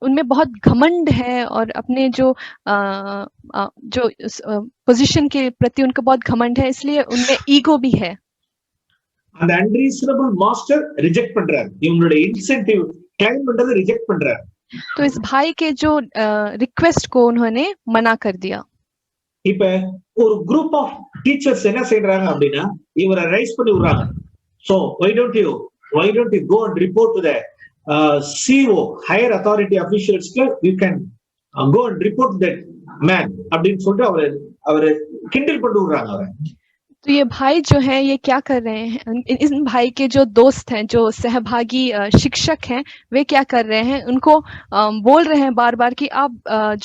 Speaker 5: उनमें बहुत घमंड है और अपने जो पोजीशन के प्रति उनको बहुत घमंड है, इसलिए उनमें ईगो भी है.
Speaker 4: அந்த அன்ரீசனபிள் மாஸ்டர் ரிஜெக்ட் பண்றாரு, இவங்களுடைய இன்சென்டிவ் கிளைம் பண்றதை ரிஜெக்ட் பண்றாரு.
Speaker 5: तो इस भाई के जो रिक्वेस्ट को उन्होंने मना कर दिया.
Speaker 4: இப்ப ஒரு குரூப் ஆஃப் டீச்சர்ஸ் என்ன செய்யறாங்க அப்படின்னா இவரை ரைஸ் பண்ணி விடுறாங்க. So why don't you go and report to the CEO, higher authority officials, you can go and report that man அப்படின்னு சொல்லிட்டு அவரை கிண்டல் பண்ணி விடுறாங்க அவரை.
Speaker 5: तो ये भाई जो है ये क्या कर रहे हैं, इन भाई के जो दोस्त हैं, जो सहभागी शिक्षक हैं, वे क्या कर रहे हैं, उनको बोल रहे हैं बार बार कि आप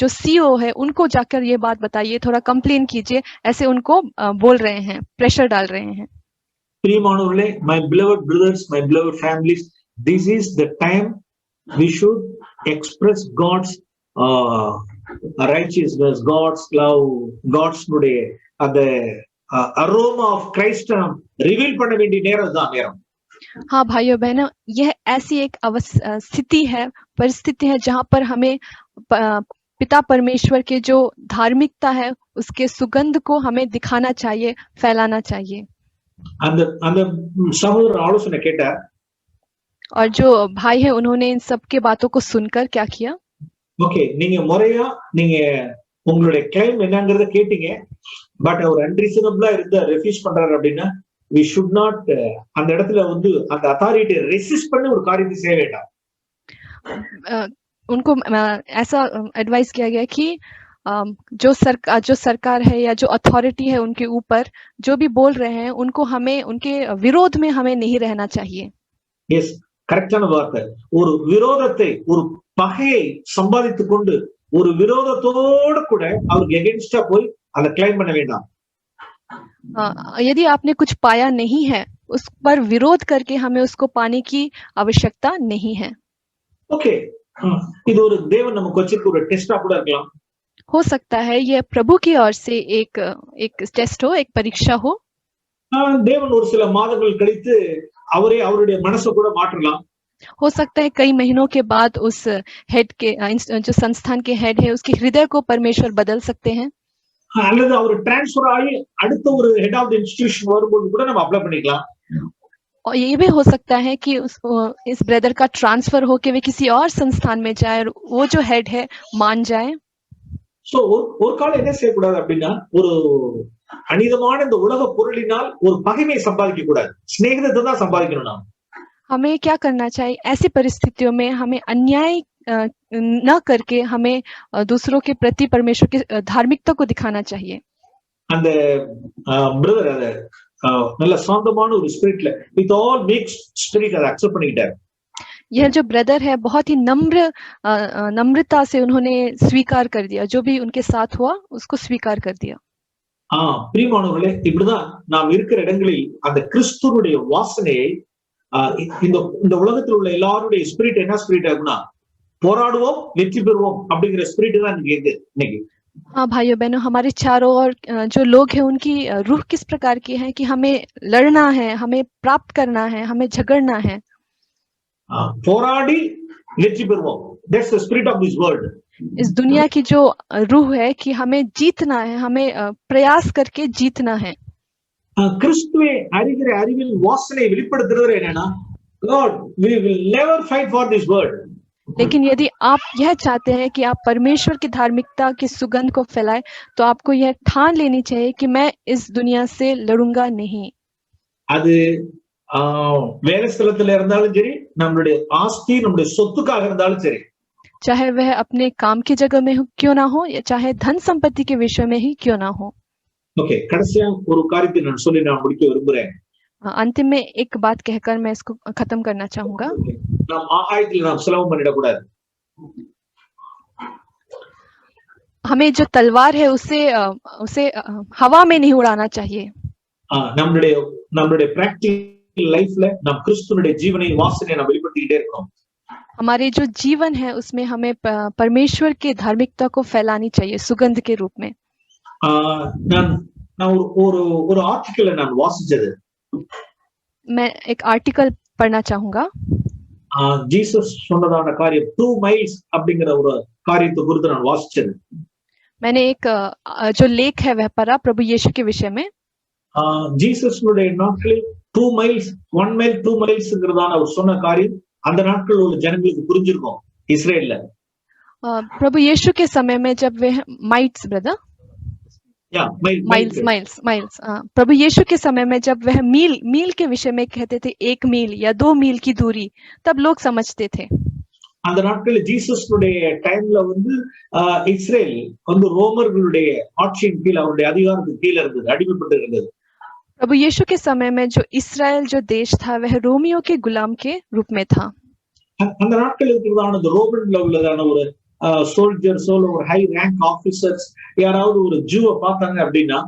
Speaker 5: जो सीईओ है उनको जाकर ये बात बताइए, थोड़ा कंप्लेन कीजिए, ऐसे उनको बोल रहे हैं, प्रेशर डाल रहे हैं.
Speaker 4: பிரியமானவர்களே, my beloved brothers, my beloved families, this is the time we should express God's righteousness, God's love, God's அந்த aroma of Christ reveal பண்ண வேண்டிய நேரம் தான் நேரம்.
Speaker 5: हाँ भाइयों बहनों, यह ऐसी एक स्थिति है, परिस्थिति है जहाँ पर हमें पिता परमेश्वर के जो धार्मिकता है उसके सुगंध को हमें दिखाना चाहिए, फैलाना चाहिए.
Speaker 4: அந்த சகோதரர் ஆலோசனை கேட்டார்.
Speaker 5: और जो भाई है उन्होंने इन सब के बातों को सुनकर क्या किया,
Speaker 4: ஓகே, நீங்க முறையா நீங்க உங்களுடைய கிளைம் என்னங்கறத கேட்டீங்க, பட் அவர் அன்ரீசனபிளா இருந்த ரெஃப்யூஸ் பண்றாரு அப்படின்னா we should not அந்த இடத்துல அந்த அத்தாரிட்டி ரெசிஸ்ட் பண்ணி ஒரு காரியத்தை செய்ய வேண்டாம்.
Speaker 5: उनको ऐसा एडवाइस किया गया कि जो सरकार है या जो अथॉरिटी है उनके ऊपर जो भी बोल रहे हैं उनको हमें उनके विरोध में हमें नहीं रहना चाहिए.
Speaker 4: எஸ், கரெக்டான வார்த்தை. ஒரு விரோதத்தை, ஒரு பகையை சம்பாதித்துக் கொண்டு ஒரு விரோதத்தோடு கூட அவருக்கு எகென்ஸ்டா போய் அதை கிளைம் பண்ண வேண்டாம்.
Speaker 5: यदि आपने कुछ पाया नहीं है उस पर विरोध करके हमें उसको पाने की आवश्यकता नहीं है.
Speaker 4: ஓகே, இது ஒரு தேவன் நமக்கு வச்சிருக்க ஒரு டெஸ்டா கூட இருக்கலாம்.
Speaker 5: हो सकता है यह प्रभु की ओर से एक टेस्ट हो, एक परीक्षा हो.
Speaker 4: தேவன் ஒரு சில மாதங்கள் கழித்து அவருடைய மனசை கூட மாற்றலாம்.
Speaker 5: हो सकता है कई महीनों के बाद उस हेड के जो संस्थान के हेड है उसके हृदय को परमेश्वर बदल सकते हैं.
Speaker 4: அல்லது அவர் டிரான்ஸ்ஃபர் ஆகி அடுத்த ஒரு ஹெட் ஆஃப் தி இன்ஸ்டிடியூஷன் வரும்போது கூட நம்ம அப்ளை பண்ணிக்கலாம்.
Speaker 5: और ये भी हो सकता है कि इस ब्रदर का ट्रांसफर होके वे किसी और संस्थान में जाए और वो जो हेड है मान जाए.
Speaker 4: சோ ஒரு காலம் என்ன செய்யக்கூடாது அப்படின்னா ஒரு அநீதமான இந்த உலக பொருளினால் ஒரு பகைமை சம்பாதிக்க கூடாது, சிநேகிதத்தை தான் சம்பாதிக்கணும். நாம்
Speaker 5: हमें क्या करना चाहिए, ऐसी परिस्थितियों में हमें अन्याय न करके हमें दूसरों के प्रति परमेश्वर की धार्मिकता को दिखाना चाहिए.
Speaker 4: அந்த பிரதர் அத நல்ல சாந்தமான ஒரு ஸ்பிரிட்ல வித் ஆல் மிக்ஸ் ஸ்பிரிட் அதை அக்செப்ட் பண்ணிட்டார்.
Speaker 5: यह जो ब्रदर है बहुत ही नम्रता से उन्होंने स्वीकार कर दिया, जो भी उनके साथ हुआ उसको स्वीकार कर दिया.
Speaker 4: பிரியமானவர்களே, இப்படிதான் நாம் இருக்கிற இடங்களில் அந்த கிறிஸ்துவுடைய வாசனையை இந்த உலகத்தில் உள்ள எல்லாருடைய ஸ்பிரிட் என்ன ஸ்பிரிட் ஆகுனா போராடுவோம் வெற்றி பெறுவோம் அப்படிங்கிற ஸ்பிரிட் தான் இன்னைக்கு.
Speaker 5: हाँ भाइयों बहनों, हमारे चारों ओर जो लोग हैं उनकी रूह किस प्रकार की है कि हमें लड़ना है, हमें प्राप्त करना है, हमें झगड़ना है.
Speaker 4: போராடி வெற்றி பெறுவோம். That's the spirit of this world.
Speaker 5: इस दुनिया की जो रूह है कि हमें जीतना है, हमें प्रयास करके जीतना है.
Speaker 4: கிறிஸ்துவை அறிகிற அறிவின் வாசனை வெளிப்படுத்துறது என்னன்னா God, we will never fight for this world.
Speaker 5: लेकिन यदि आप यह चाहते हैं कि आप परमेश्वर की धार्मिकता की सुगंध को फैलाएं, तो आपको यह ठान लेनी चाहिए कि मैं इस दुनिया से लड़ूंगा नहीं.
Speaker 4: அது வேலை ஸ்தலத்துல இருந்தாலும் சரி, நம்மளுடைய ஆஸ்தி நம்மளுடைய சொத்துக்காக இருந்தாலும் சரி,
Speaker 5: चाहे वह अपने काम की जगह में क्यों ना हो या चाहे धन संपत्ति के विषय में ही क्यों ना हो.
Speaker 4: ஓகே, கடைசியா ஒரு காரியத்தை நான் சொல்லி நான் முடிக்க விரும்புறேன்.
Speaker 5: अंतिम में एक बात कहकर मैं इसको खत्म करना चाहूंगा.
Speaker 4: நாம் ஆகாயத்தில் நாம் செலவு பண்ணிடக்கூடாது.
Speaker 5: हमें जो तलवार है उसे हवा में नहीं उड़ाना चाहिए।
Speaker 4: நம்மளுடைய நம்மளுடைய பிராக்டிகல் லைஃப்ல நம் கிறிஸ்துவனுடைய ஜீவனை வாசனையை நாம் வெளிப்படுத்திக்கிட்டே இருக்கோம்.
Speaker 5: हमारे जो जीवन है उसमें हमें परमेश्वर की धार्मिकता को फैलानी चाहिए सुगंध के रूप में।
Speaker 4: நான் நான் ஒரு ஒரு ஆர்டிக்கலை நான் வாசிச்சது.
Speaker 5: मैं एक आर्टिकल पढ़ना चाहूंगा।
Speaker 4: ஜீசஸ் சொன்னதான காரியம் 2 மைல்ஸ் அப்படிங்கிற ஒரு காரியத்தை குறித்து நான் வாசிச்சது.
Speaker 5: मैंने एक जो लेख है वह पढ़ा प्रभु यीशु के विषय में।
Speaker 4: ஜீசஸ்னுடைய நாட்களில் 2 மைல்ஸ் 1 மைல் 2 மைல்ஸ்ங்கிறதான அவர் சொன்ன காரியம் அந்த நாட்கள் உள்ள ஜனங்களுக்கு புரிஞ்சிருக்கும் இஸ்ரேல்ல।
Speaker 5: प्रभु यीशु के समय में जब वे माइल्स ब्रदर माइल्स प्रभु यीशु के समय में जब वह मील के विषय में कहते थे 1 मील या 2 मील की दूरी, तब लोग समझते थे।
Speaker 4: அந்த நாட்களில் ஜீசஸ்னுடைய டைம்ல வந்து இஸ்ரேல் வந்து ரோமர்களுடைய ஆட்சியின் கீழ் அவருடைய அதிகாரத்துக்கு கீழ இருந்தது, அடிமைப்பட்டு இருந்தது।
Speaker 5: प्रभु यीशु के समय में जो इस्राएल जो देश था वह रोमियो के गुलाम के रूप में था।
Speaker 4: அந்த நாட்களில் இருக்கிறதான ரோமன்ல உள்ளதான ஒரு சோல்ஜர்ஸ் ஒரு ஹை ரேங்க் ஆபீசர்ஸ் யாராவது ஒரு ஜூவை பார்த்தாங்க அப்படின்னா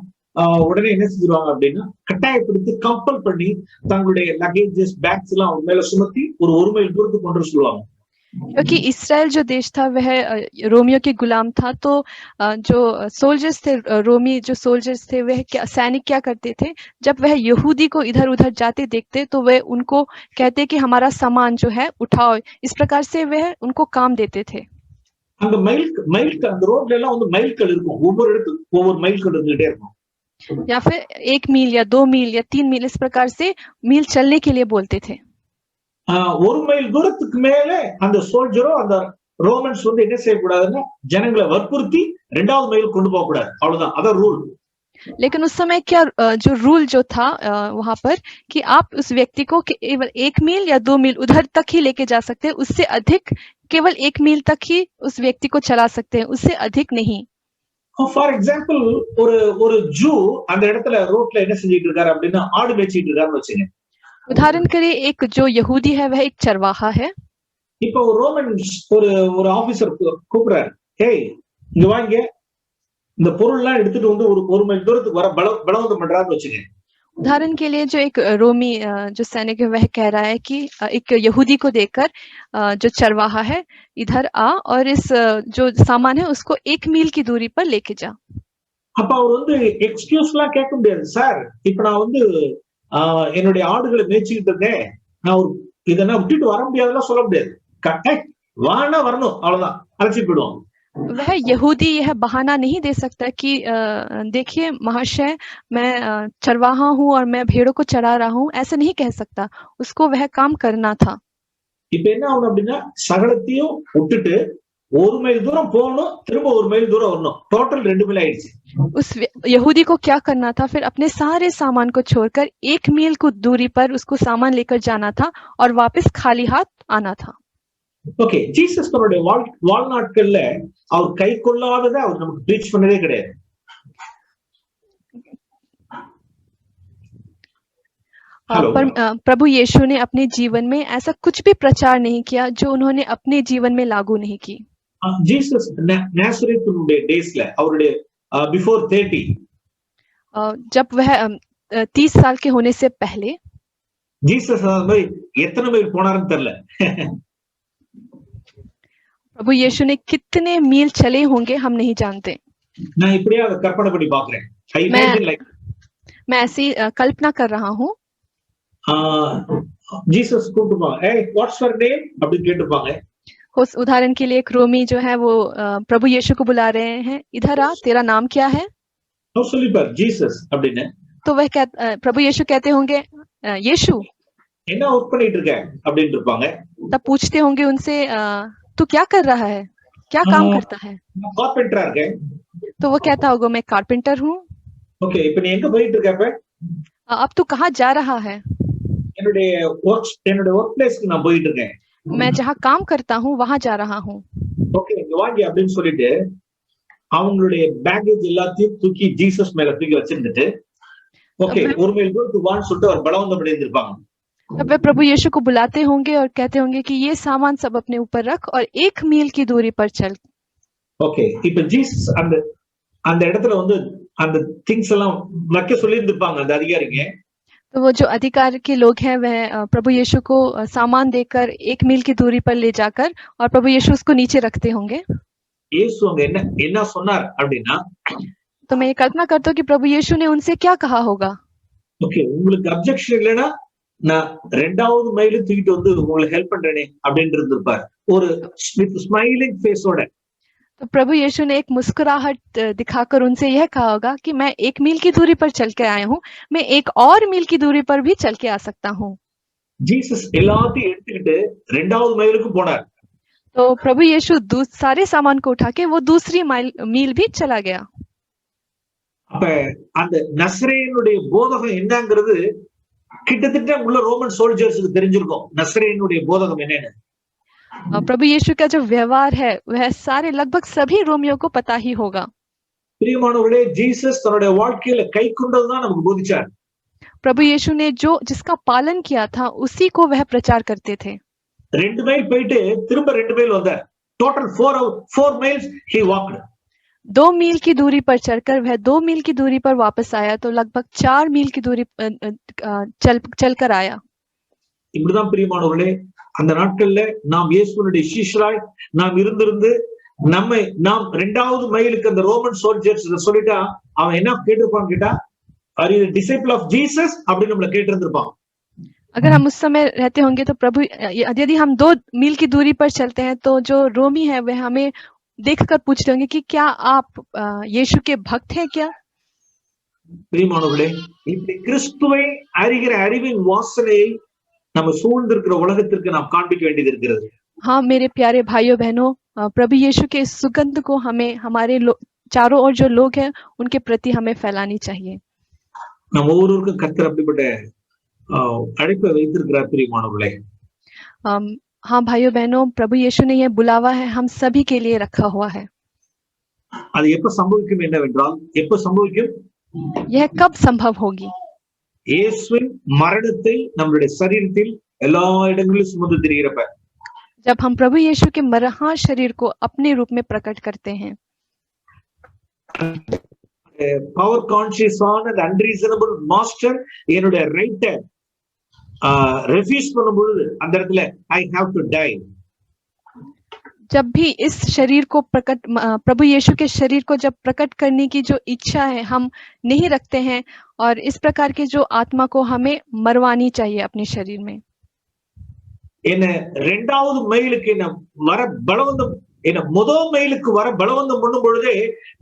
Speaker 4: உடனே என்ன செஞ்சிருவாங்க அப்படின்னா கட்டாயப்படுத்தி கம்பல் பண்ணி தங்களுடைய லக்கேஜஸ் பேக்ஸ் எல்லாம் அவங்க மேல சுமத்தி ஒரு மைல் தூரத்துக்கு கொண்டு சொல்லுவாங்க।
Speaker 5: क्योंकि इस्राएल जो देश था वह रोमियो के गुलाम था, तो जो सोल्जर्स थे, रोमी जो सोल्जर्स थे वह सैनिक क्या करते थे, जब वह यहूदी को इधर उधर जाते देखते तो वह उनको कहते कि हमारा सामान जो है उठाओ, इस प्रकार से वह उनको काम देते थे।
Speaker 4: அந்த மைல்கள் அந்த ரோட்ல எல்லாம் வந்து மைல்கள் இருக்கும், ஒவ்வொரு இடத்துக்கு ஒவ்வொரு மைல்கள் இருந்துட்டே இருக்கும்।
Speaker 5: या फिर 1 मील या 2 मील या 3 मील इस प्रकार से मील चलने के लिए बोलते थे।
Speaker 4: ஒரு மைல் தூரத்துக்கு மேலே அந்த சோல்ஜரோ அந்த ரோமன்ஸ் வந்து என்ன செய்யக்கூடாதுன்னா ஜனங்களை வற்புறுத்தி 2வது மைல் கொண்டு போக கூடாது, அவ்வளவுதான், அதான் ரூல்।
Speaker 5: लेकिन उस समय क्या जो रूल जो था वहां पर कि आप उस व्यक्ति को केवल 1 मील या 2 मील उधर तक ही लेके जा सकते हैं, उससे अधिक केवल 1 मील तक ही उस व्यक्ति को चला सकते हैं, उससे अधिक नहीं।
Speaker 4: ஃபார் எக்ஸாம்பிள் ஒரு ஜூ அந்த இடத்துல ரோட்ல என்ன செஞ்சிட்டு இருக்காரு அப்படின்னா ஆடு மேய்ச்சிட்டு இருக்காருன்னு வச்சுங்க।
Speaker 5: उदाहरण के लिए एक जो यहूदी है वह एक चरवाहा है।
Speaker 4: இப்போ ஒரு ரோமன்ஸ் ஒரு ஆபீசர் கூப்பிடுறாரு, ஏய் இங்க வாங்க, இந்த பொருள்லாம் எடுத்துட்டு வந்து ஒரு மைல் தூரத்துக்கு வர பலவந்தம் பண்றாருன்னு வச்சுங்க।
Speaker 5: उदाहरण के लिए जो एक रोमी जो सैनिक है वह कह रहा है कि एक यहूदी को देकर जो चरवाहा है इधर आ और इस जो सामान है उसको 1 मील की दूरी पर लेके जा।
Speaker 4: அப்ப அவர் வந்து எக்ஸ்கியூஸ்லாம் கேட்க முடியாது, சார் இப்ப நான் வந்து என்னுடைய ஆடுகளை மேய்ச்சிக்கிட்டு இருக்கேன், நான் ஒரு இதெல்லாம் விட்டுட்டு வர முடியாதுலாம் சொல்ல முடியாது, வானா வரணும், அவ்வளவுதான், அழைச்சிட்டு போயிடுவாங்க।
Speaker 5: वह यहूदी यह बहाना नहीं दे सकता कि देखिए महाशय मैं चरवाहा हूँ और मैं भेड़ों को चरा रहा हूँ, ऐसा नहीं कह सकता, उसको वह काम करना था।
Speaker 4: இப்ப என்ன ஆகும் அப்படின்னா சகலத்தையும் விட்டுட்டு 1 மைல் தூரம் போகணும், திரும்ப 1 மைல் தூரம் வரணும், டோட்டல் 2 மைல் ஆயிடுச்சு।
Speaker 5: उस यहूदी को क्या करना था, फिर अपने सारे सामान को छोड़कर 1 मील की दूरी पर उसको सामान लेकर जाना था और वापस खाली हाथ आना था।
Speaker 4: ஓகே, ஜீசஸ் தன்னுடைய வாழ்நாட்கள்ல அவர் கை கொள்ளாததை அவர் நமக்கு ப்ரீச் பண்ணதே கிடையாது।
Speaker 5: प्रभु यीशु ने अपने जीवन में ऐसा कुछ भी प्रचार नहीं किया जो उन्होंने अपने जीवन में लागू नहीं की।
Speaker 4: ஜீசஸ் நாசரேத்துடைய டேஸ்ல அவருடைய बिफोर 30
Speaker 5: जब वह 30 साल के होने से पहले
Speaker 4: ஜீசஸ் எத்தனை மைல் போனாருன்னு தெரியல।
Speaker 5: प्रभु यीशु ने कितने मील चले होंगे हम नहीं जानते।
Speaker 4: நான் இப்படியே அதை கற்பனை பண்ணி பார்க்கிறேன்,
Speaker 5: मैं ऐसी कल्पना कर रहा हूँ।
Speaker 4: ஜீசஸ் கூப்பிட்டுப்பாங்க, ஏய் வாட்ஸ் யுவர் நேம் அப்படின்னு கேட்டுப்பாங்க।
Speaker 5: उस उदाहरण के लिए एक रोमी जो है वो प्रभु यीशु को बुला रहे हैं, इधर आ, तेरा नाम क्या है?
Speaker 4: சொல்லிப்பார் ஜீசஸ் அப்படின்னு।
Speaker 5: तो वह प्रभु यीशु कहते होंगे यीशु
Speaker 4: என்ன ஒர்க் பண்ணிட்டு இருக்க அப்படின்னு இருப்பாங்க।
Speaker 5: तब पूछते होंगे उनसे तू क्या कर रहा है, क्या काम करता है?
Speaker 4: கார்பெண்டரா இருக்கேன்।
Speaker 5: तो वो कहता होगा मैं कारपेंटर हूँ।
Speaker 4: ஓகே, இப்போ நீ எங்க போயிட்டு இருக்க?
Speaker 5: अब तू कहाँ जा रहा है?
Speaker 4: என்னுடைய ஒர்க் பிளேஸ்க்கு நான் போயிட்டு இருக்கேன்।
Speaker 5: मैं जहाँ काम करता हूँ वहां जा रहा हूँ।
Speaker 4: ஓகே, இங்க வாங்க அப்படின்னு சொல்லிட்டு அவங்களுடைய பேக்கேஜ் எல்லாத்தையும் தூக்கி ஜீசஸ் மேல தூக்கி வச்சிருந்துட்டு ஓகே 1 மைல் தூரத்துக்கு வான்னு சொல்லிட்டு அவர் பலவந்தம் பண்ணியிருப்பாங்க।
Speaker 5: तब वे प्रभु यीशु को बुलाते होंगे और कहते होंगे कि ये सामान सब अपने ऊपर रख और 1 मील की दूरी पर चल।
Speaker 4: ஓகே, இப்ப ஜீசஸ் அந்த அந்த இடத்துல வந்து அந்த திங்ஸ் எல்லாம் வைக்க சொல்லி இருந்திருப்பாங்க அந்த அதிகாரிங்க.
Speaker 5: तो वो जो अधिकार के लोग हैं वह प्रभु यीशु को सामान देकर 1 मील की दूरी पर ले जाकर और प्रभु यीशु उसको नीचे रखते होंगे।
Speaker 4: இயேசு அங்க என்ன என்ன சொன்னார் அப்படின்னா,
Speaker 5: तो मैं ये कल्पना करता हूँ कि प्रभु यीशु ने उनसे क्या कहा होगा।
Speaker 4: ஓகே, உங்களுக்கு அப்ஜெக்ஷன் இல்லைன்னா நான் 2வது மைல் தூக்கிட்டு வந்து உங்களுக்கு ஹெல்ப் பண்றேனே அப்படின்னு இருந்திருப்பார், ஒரு ஸ்மைலிங் ஃபேஸோட.
Speaker 5: तो प्रभु यीशु ने एक मुस्कुराहट दिखाकर उनसे यह कहा होगा कि मैं 1 मील की दूरी पर चल के आया हूँ, मैं 1 और मील की दूरी पर भी चल के आ सकता हूँ।
Speaker 4: ஜீசஸ் எல்லாத்தையும் எடுத்துக்கிட்டு 2வது மைலுக்கு போனார்.
Speaker 5: तो प्रभु यीशु सारे सामान को उठा के वो दूसरी मील भी चला गया।
Speaker 4: அப்ப அந்த நசரேயனுடைய போதகம் என்னங்கிறது கிட்டத்தட்ட உள்ள ரோமன் சோல்ஜர்ஸ்க்கு தெரிஞ்சிருக்கும், நசரேயனுடைய போதகம் என்னன்னு.
Speaker 5: प्रभु यीशु का जो व्यवहार है वह सारे लगभग सभी रोमियों को पता ही होगा।
Speaker 4: பிரியமானவர்களே, ஜீசஸ் தன்னுடைய வாழ்க்கையில கை கொண்டதுதான் நமக்கு போதிச்சார்.
Speaker 5: प्रभु यीशु ने जो जिसका पालन किया था उसी को वह प्रचार करते थे।
Speaker 4: 2 மைல் போயிட்டு திரும்ப 2 மைல் வந்தார். Total 4 miles he walked.
Speaker 5: 2 मील की दूरी पर चलकर वह 2 मील की दूरी पर वापस आया, तो लगभग 4 मील की दूरी चलकर आया।
Speaker 4: இப்படிதான் பிரியமானவர்களே, அந்த நாட்கள்ல நாம் இயேசுவினுடைய சீஷராய் நாம் இருந்திருந்து நாம் 2வது மைலுக்கு அந்த ரோமன் சோல்ஜர்ஸ் சொல்லிட்டா அவன் என்ன கேட்டிருப்பான்னு கேட்டா, are you disciple of Jesus அப்படின்னு நம்மள கேட்டிருந்திருப்பான்.
Speaker 5: अगर हम उस समय रहते होंगे तो प्रभु यदि हम 2 मील की दूरी पर चलते हैं तो जो रोमी है वह हमें देखकर पूछते होंगे कि क्या आप यीशु के भक्त हैं क्या।
Speaker 4: பிரியமானவர்களே, இப்படி கிறிஸ்துவை அறிகிற அறிவின் வாசனையை நம்ம சூழ்ந்திருக்கிற உலகத்திற்கு நாம் காண்பிக்க வேண்டியது இருக்கிறது.
Speaker 5: हाँ मेरे प्यारे भाइयों बहनों, प्रभु यीशु के सुगंध को हमें हमारे चारों ओर जो लोग हैं उनके प्रति हमें फैलानी चाहिए।
Speaker 4: நம்ம ஒவ்வொருவருக்கும் கர்த்தர் அப்படிப்பட்ட அழைப்பை வைத்திருக்கிறார் பிரியமானவர்களே.
Speaker 5: हाँ भाइयों बहनों, प्रभु यीशु ने यह बुलावा है हम सभी के लिए रखा हुआ है।
Speaker 4: அது எப்ப சம்பவிக்கும் என்னவென்றால், எப்ப சம்பவிக்கும்,
Speaker 5: यह कब संभव होगी?
Speaker 4: இயேசுவின் மரணத்தை நம்முடைய சரீரத்தில் எல்லா இடங்களிலும் சுமந்து திரிகிறப்ப,
Speaker 5: जब हम प्रभु यीशु के मरहा शरीर को अपने रूप में प्रकट करते हैं।
Speaker 4: பவர் கான்சியஸ் ஆன அன்ரீசனபிள் மாஸ்டர் என்னுடைய ரைட்டை ரெஃப்யூஸ் பண்ணும் பொழுது அந்த இடத்துல ஐ ஹாவ் டு டை.
Speaker 5: जब भी इस शरीर को प्रभु यीशु के शरीर को जब प्रकट करने की जो इच्छा है हम नहीं रखते हैं, और इस प्रकार के जो आत्मा को हमें मरवानी चाहिए अपने शरीर में।
Speaker 4: என்ன 2வது மைலுக்கு என்ன வர பலவந்தம், என்ன முதல் மைலுக்கு வர பலவந்தம் பண்ணும் பொழுதே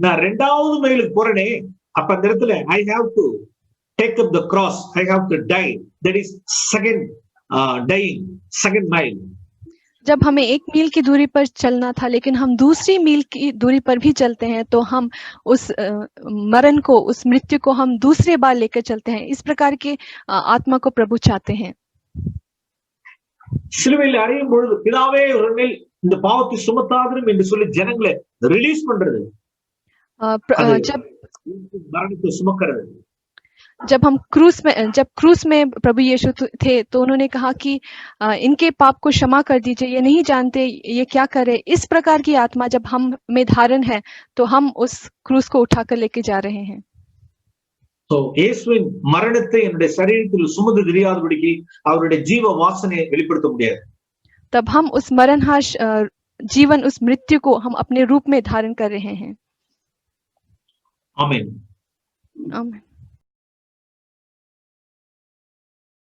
Speaker 4: நான் 2வது மைலுக்கு போறேனே, அப்ப அந்த இடத்துல I have to take up the cross, I have to die, that is second dying, second mile.
Speaker 5: जब हमें 1 मील की दूरी पर चलना था लेकिन हम दूसरी मील की दूरी पर भी चलते हैं, तो हम उस मरण को, उस मृत्यु को हम दूसरे बार लेकर चलते हैं। इस प्रकार के आत्मा को प्रभु चाहते हैं।
Speaker 4: சிலுவையில் அறையும் பொழுது பிதாவே இவர்கள் இந்த பாவத்தை சுமத்தாதிரும் என்று சொல்லி ஜனங்களை ரிலீஸ் பண்றது,
Speaker 5: जब
Speaker 4: மரணத்தை சுமக்கிறது.
Speaker 5: जब क्रूस में प्रभु यीशु थे तो उन्होंने कहा कि इनके पाप को क्षमा कर दीजिए, ये नहीं जानते ये क्या करे। इस प्रकार की आत्मा जब हम में धारण है तो हम उस क्रूस को उठाकर लेके जा रहे हैं।
Speaker 4: तो இயேசுவின் மரணத்தை என்னுடைய சரீரத்தில் சுமந்து தெரியாதபடிக்கு அவருடைய ஜீவ வாசனையை வெளிப்படுத்த முடியாது.
Speaker 5: तब हम उस मरणहाश जीवन, उस मृत्यु को हम अपने रूप में धारण कर रहे हैं।
Speaker 4: आमीन।
Speaker 5: आमीन।